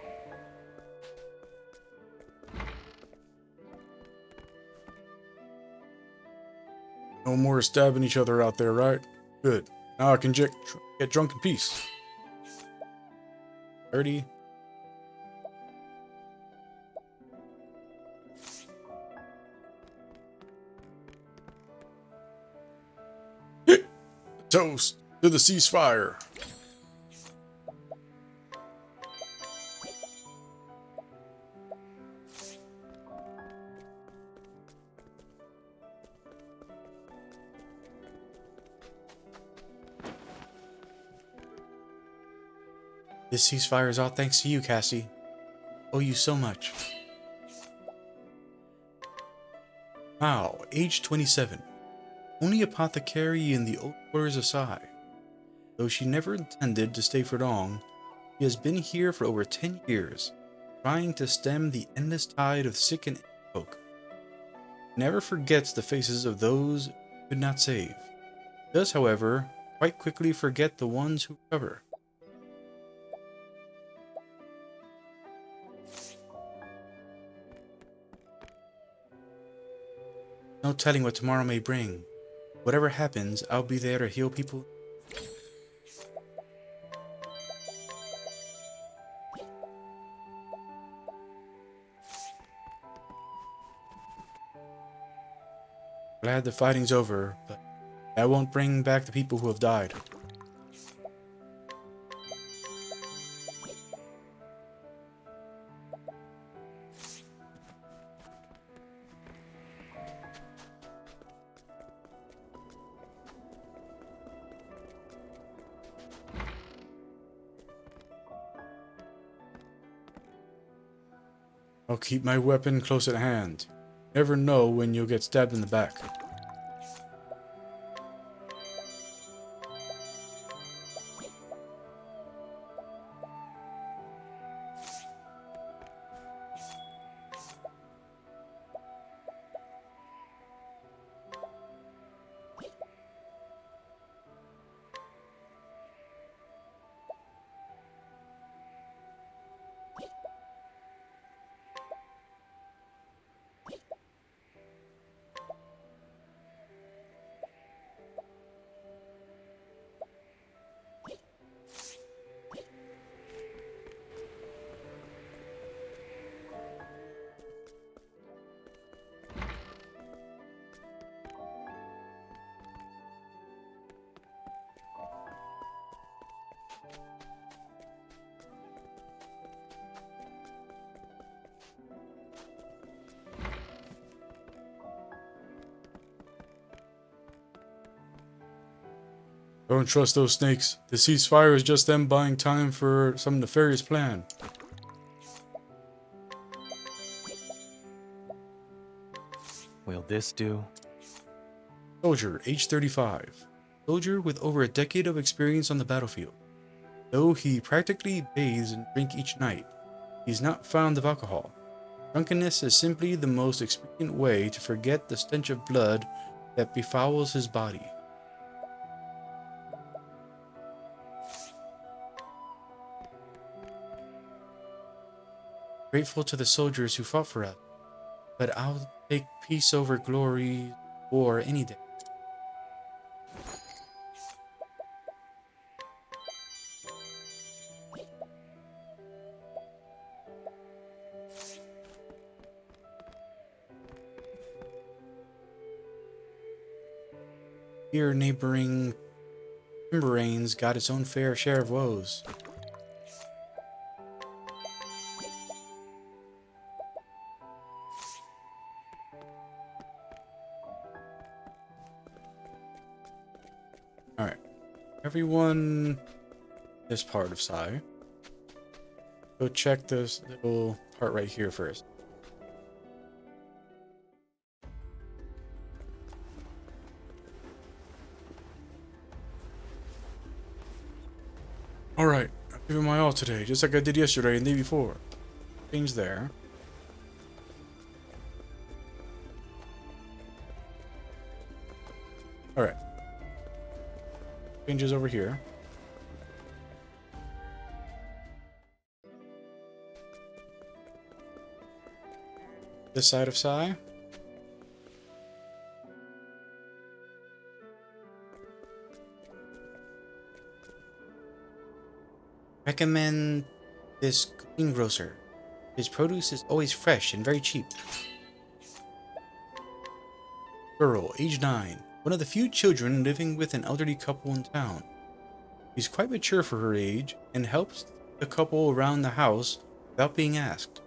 No more stabbing each other out there, right? Good. Now I can get drunk in peace. 30. Toast to the ceasefire. This ceasefire is all thanks to you, Cassie. Owe you so much. Wow, age 27. Only apothecary in the old quarters of Sai. Though she never intended to stay for long, she has been here for over 10 years, trying to stem the endless tide of sick and ill folk. Never forgets the faces of those who could not save. Does, however, quite quickly forget the ones who recover. No telling what tomorrow may bring. Whatever happens, I'll be there to heal people. Glad the fighting's over, but that won't bring back the people who have died. I'll keep my weapon close at hand. Never know when you'll get stabbed in the back. Don't trust those snakes. The ceasefire is just them buying time for some nefarious plan. Will this do? Soldier, age 35. Soldier with over a decade of experience on the battlefield. Though he practically bathes and drinks each night, he's not fond of alcohol. Drunkenness is simply the most expedient way to forget the stench of blood that befouls his body. Grateful to the soldiers who fought for us, but I'll take peace over glory, war any day. Here, neighboring Timberrain's got its own fair share of woes. Alright. Everyone, this part of Sai. Go check this little part right here first. Alright, I'm giving my all today, just like I did yesterday and the day before. Change there. Alright. Changes over here. This side of Sai. Recommend this greengrocer. His produce is always fresh and very cheap. Girl, age 9. one of the few children living with an elderly couple in town. She's quite mature for her age and helps the couple around the house without being asked.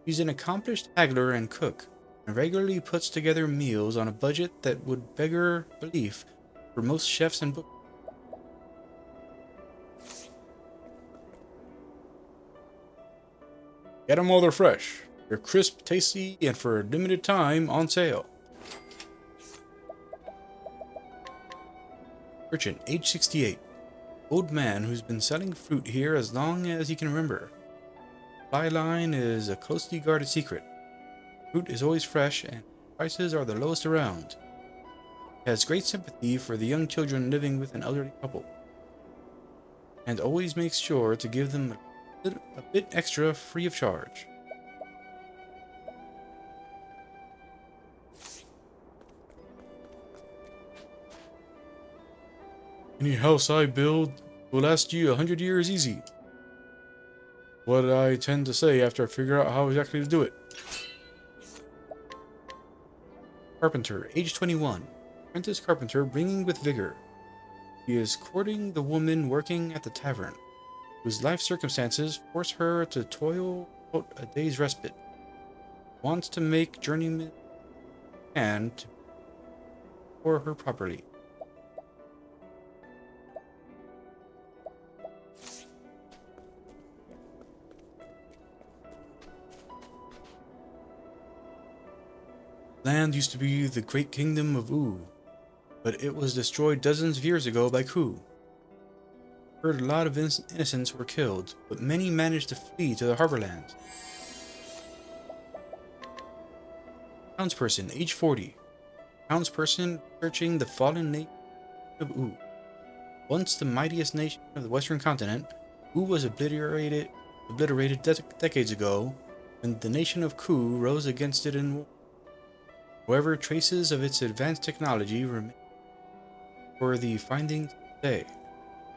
She's an accomplished haggler and cook, and regularly puts together meals on a budget that would beggar belief for most chefs and book. Get 'em while they're fresh. They're crisp, tasty, and for a limited time on sale. Merchant, age 68. Old man who's been selling fruit here as long as he can remember. Supply line is a closely guarded secret. Fruit is always fresh and prices are the lowest around. He has great sympathy for the young children living with an elderly couple, and always makes sure to give them a bit extra free of charge. Any house I build will last you 100 years easy. What I tend to say after I figure out how exactly to do it. Carpenter, age 21. Apprentice carpenter bringing with vigor. He is courting the woman working at the tavern, whose life circumstances force her to toil out a day's respite. Wants to make journeyman and to for her properly. Land used to be the great kingdom of U, but it was destroyed dozens of years ago by Ku. Heard a lot of innocents were killed, but many managed to flee to the Harborlands. Townsperson, age 40. Townsperson searching the fallen nation of U. Once the mightiest nation of the western continent, U was obliterated decades ago when the nation of Ku rose against it in war. However, traces of its advanced technology remain for the findings today.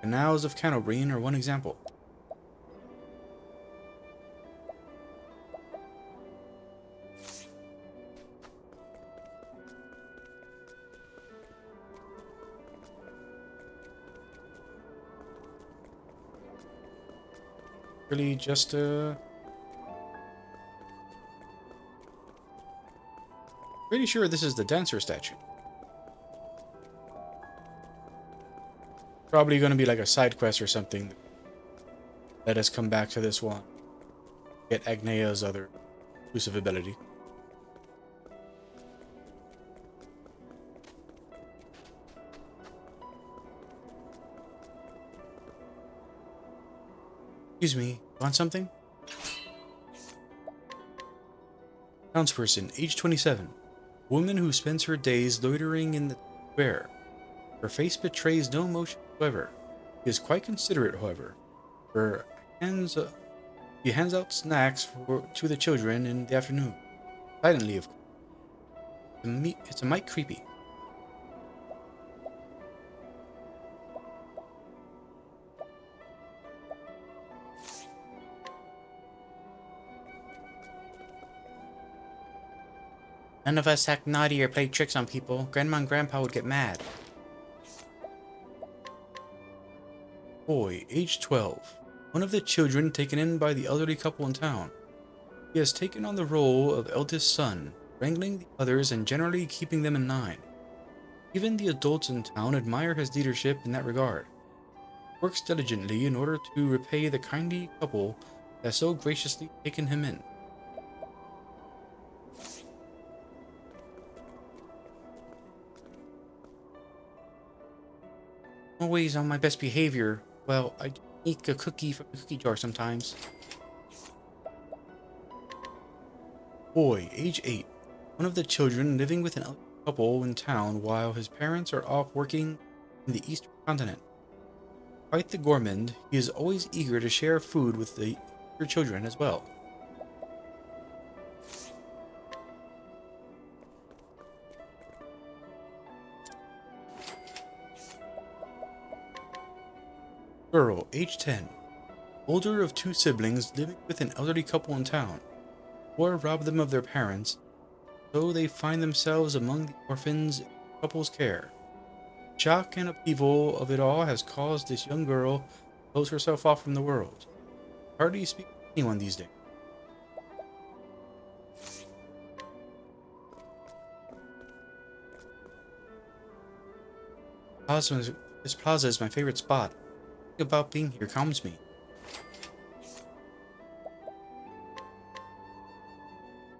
Canals of Canobrine are one example. Really just pretty sure this is the dancer statue. Probably going to be like a side quest or something. Let us come back to this one. Get Agnea's other exclusive ability. Excuse me, want something? Townsperson, age 27. Woman who spends her days loitering in the square. Her face betrays no emotion whatsoever. She is quite considerate, however. She hands out snacks to the children in the afternoon. Silently, of course. It's a mite creepy. None of us act naughty or play tricks on people. Grandma and Grandpa would get mad. Boy, age 12. One of the children taken in by the elderly couple in town. He has taken on the role of eldest son, wrangling the others and generally keeping them in line. Even the adults in town admire his leadership in that regard. He works diligently in order to repay the kindly couple that has so graciously taken him in. Always on my best behavior. Well, I sneak a cookie from the cookie jar sometimes. Boy, age 8. One of the children living with an elderly couple in town while his parents are off working in the eastern continent. Quite the gourmand, he is always eager to share food with the younger children as well. Girl, age 10. Older of 2 siblings living with an elderly couple in town. War robbed them of their parents, so they find themselves among the orphans couple's care. Shock and upheaval of it all has caused this young girl to close herself off from the world. Hardly speak to anyone these days. This plaza is my favorite spot. Something about being here calms me.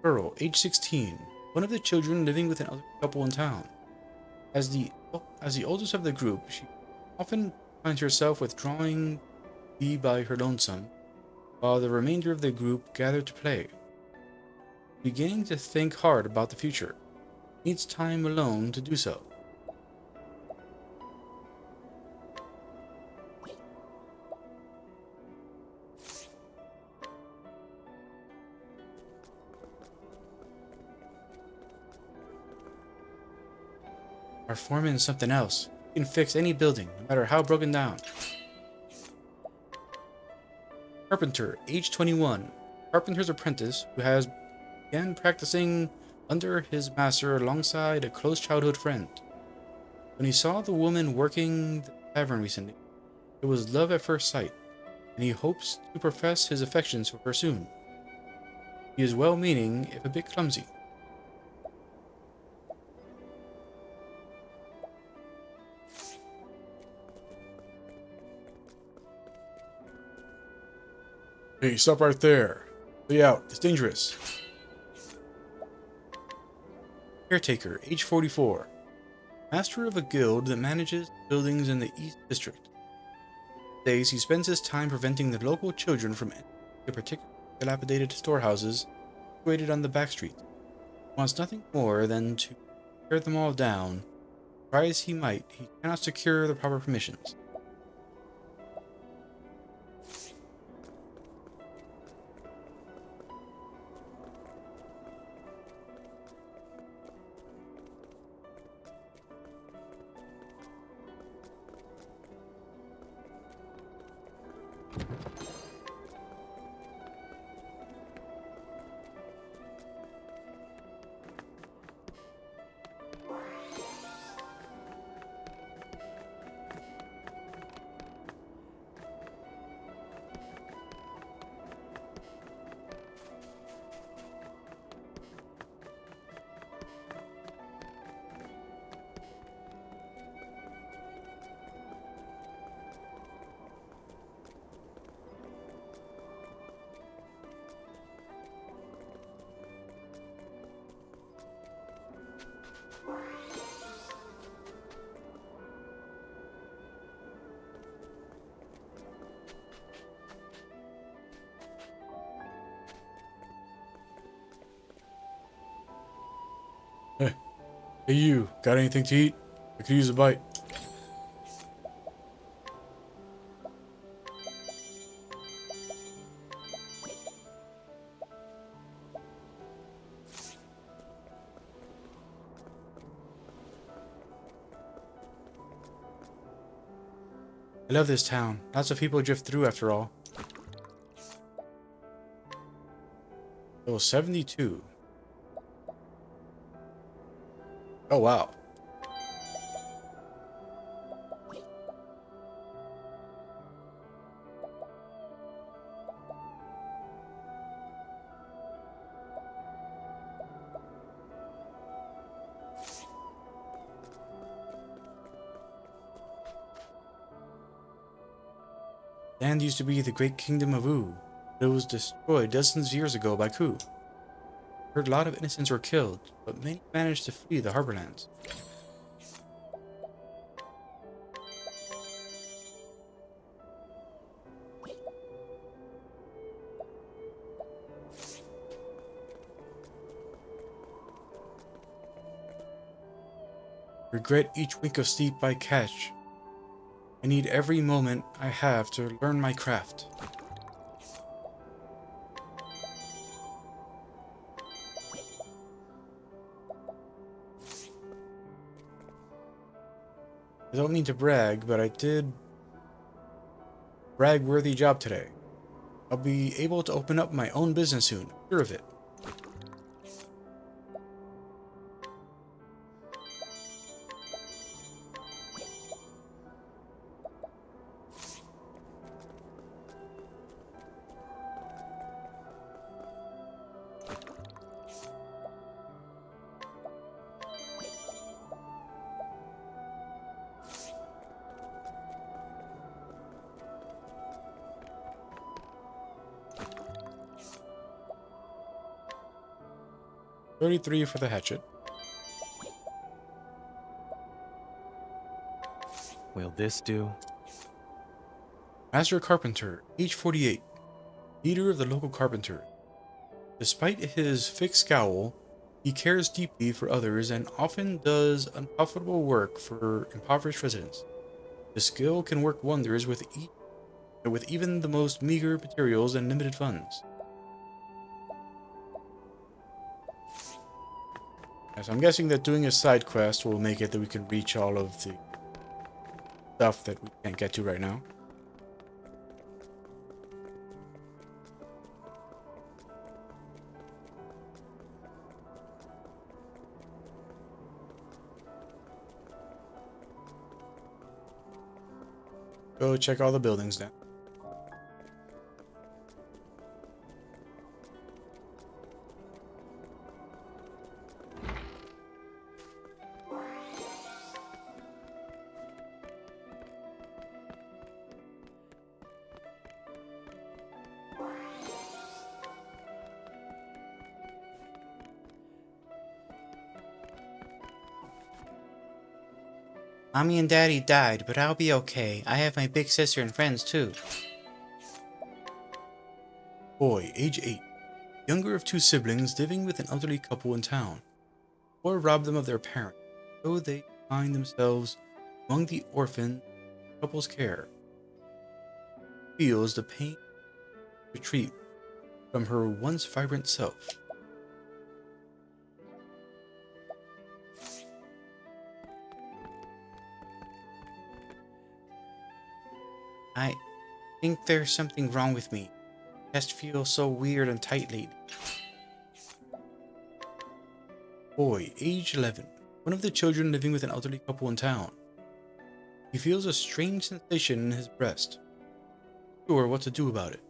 Girl, age 16, one of the children living with another couple in town. As the oldest of the group, she often finds herself withdrawing to be by her lonesome, while the remainder of the group gather to play. Beginning to think hard about the future, needs time alone to do so. Our foreman is something else. He can fix any building, no matter how broken down. Carpenter, age 21. Carpenter's apprentice who has began practicing under his master alongside a close childhood friend. When he saw the woman working the tavern recently, it was love at first sight, and he hopes to profess his affections for her soon. He is well-meaning, if a bit clumsy. Hey, stop right there. Stay out. It's dangerous. Caretaker, age 44. Master of a guild that manages buildings in the East District. Days he spends his time preventing the local children from entering the particularly dilapidated storehouses situated on the back streets. He wants nothing more than to tear them all down. Try as he might, he cannot secure the proper permissions. Hey you, got anything to eat? I could use a bite. I love this town. Lots of people drift through after all. Level 72. Oh wow. Land used to be the great kingdom of Wu, but it was destroyed dozens of years ago by Ku. Heard a lot of innocents were killed, but many managed to flee the Harborlands. Regret each wink of sleep I catch. I need every moment I have to learn my craft. I don't mean to brag, but I did brag-worthy job today. I'll be able to open up my own business soon, I'm sure of it. 33 for the hatchet. Will this do? Master Carpenter, age 48. Leader of the local carpenter. Despite his fixed scowl, he cares deeply for others and often does unprofitable work for impoverished residents. His skill can work wonders with even the most meager materials and limited funds. So I'm guessing that doing a side quest will make it that we can reach all of the stuff that we can't get to right now. Go check all the buildings now. Mommy and Daddy died, but I'll be okay. I have my big sister and friends too. Boy, age 8. Younger of 2 siblings living with an elderly couple in town. War robbed them of their parents, so they find themselves among the orphan couple's care. Feels the pain retreat from her once vibrant self. I think there's something wrong with me. Chest feels so weird and tight lately. Boy, age 11. One of the children living with an elderly couple in town. He feels a strange sensation in his breast. Not sure what to do about it.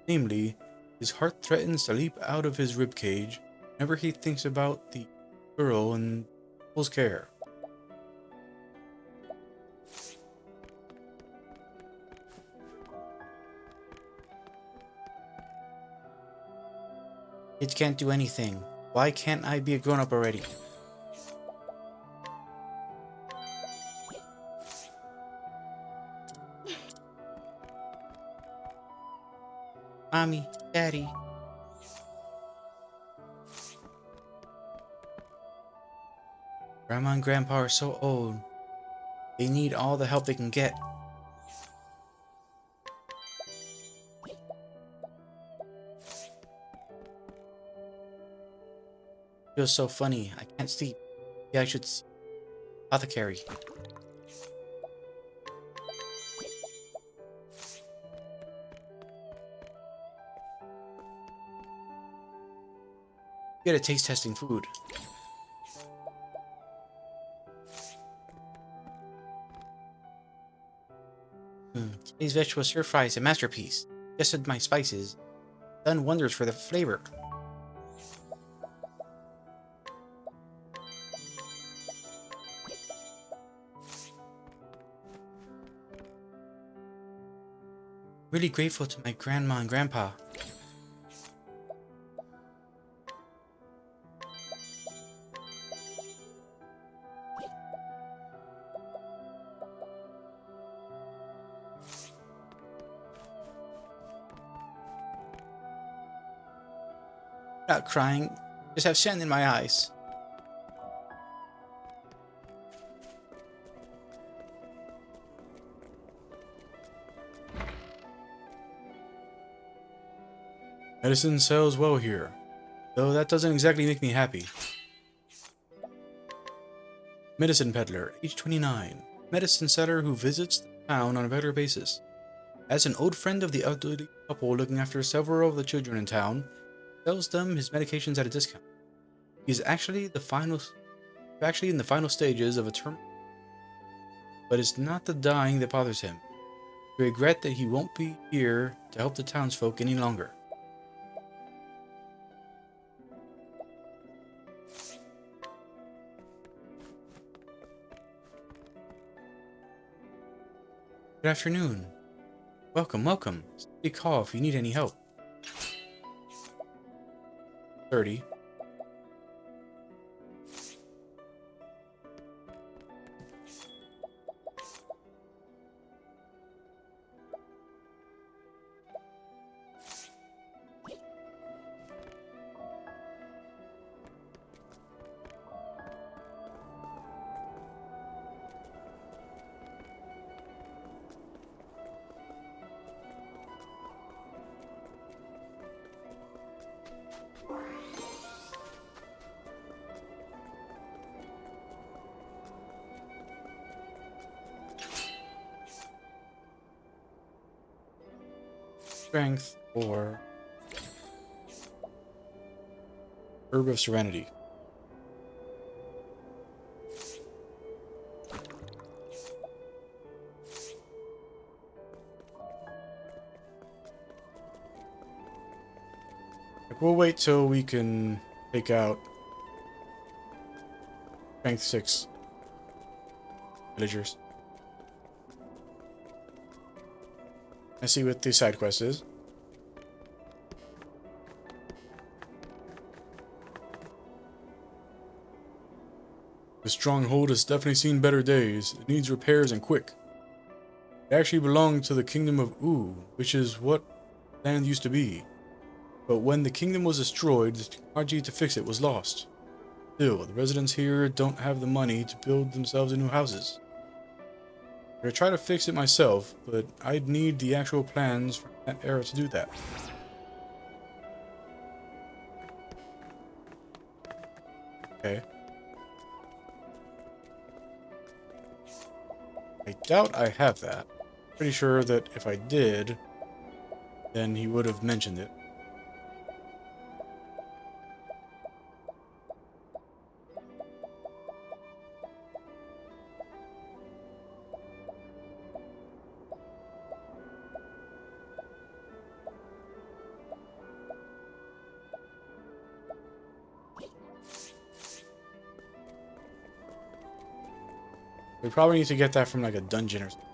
Namely, his heart threatens to leap out of his ribcage whenever he thinks about the girl in couple's care. Kids can't do anything. Why can't I be a grown-up already? Mommy, Daddy. Grandma and Grandpa are so old. They need all the help they can get. Feels so funny. I can't sleep. Yeah, I should see. Apothecary. Get a taste testing food. Today's vegetable stir fry is a masterpiece. Adjusted my spices. Done wonders for the flavor. Really grateful to my grandma and grandpa. Not crying, just have sand in my eyes. Medicine sells well here, though that doesn't exactly make me happy. Medicine peddler, age 29. Medicine seller who visits the town on a regular basis. As an old friend of the elderly couple looking after several of the children in town, sells them his medications at a discount. He is actually in the final stages of a term, but it's not the dying that bothers him. The regret that he won't be here to help the townsfolk any longer. Good afternoon. Welcome, welcome. Steady call if you need any help. 30. strength or Herb of Serenity. Like, we'll wait till we can take out Strength 6 villagers. Let's see what the side quest is. The stronghold has definitely seen better days. It needs repairs and quick. It actually belonged to the kingdom of U, which is what land used to be. But when the kingdom was destroyed, the technology to fix it was lost. Still, the residents here don't have the money to build themselves new houses. I'm gonna try to fix it myself, but I'd need the actual plans from that era to do that. Okay. I doubt I have that. Pretty sure that if I did, then he would have mentioned it. We probably need to get that from like a dungeon or something.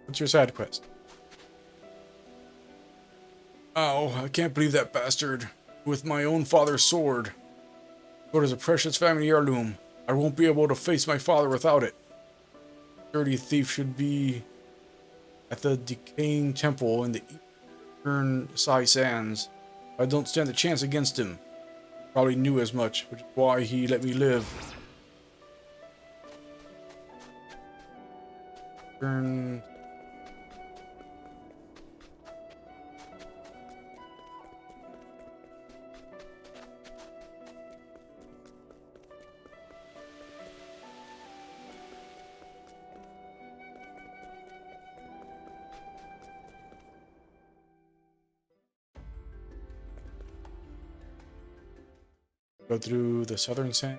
What's your side quest? Oh, I can't believe that bastard. With my own father's sword. Sword is a precious family heirloom. I won't be able to face my father without it. Dirty thief should be at the decaying temple in the eastern Sai Sands. I don't stand a chance against him. Probably knew as much, which is why he let me live. Turn. Go through the southern sand.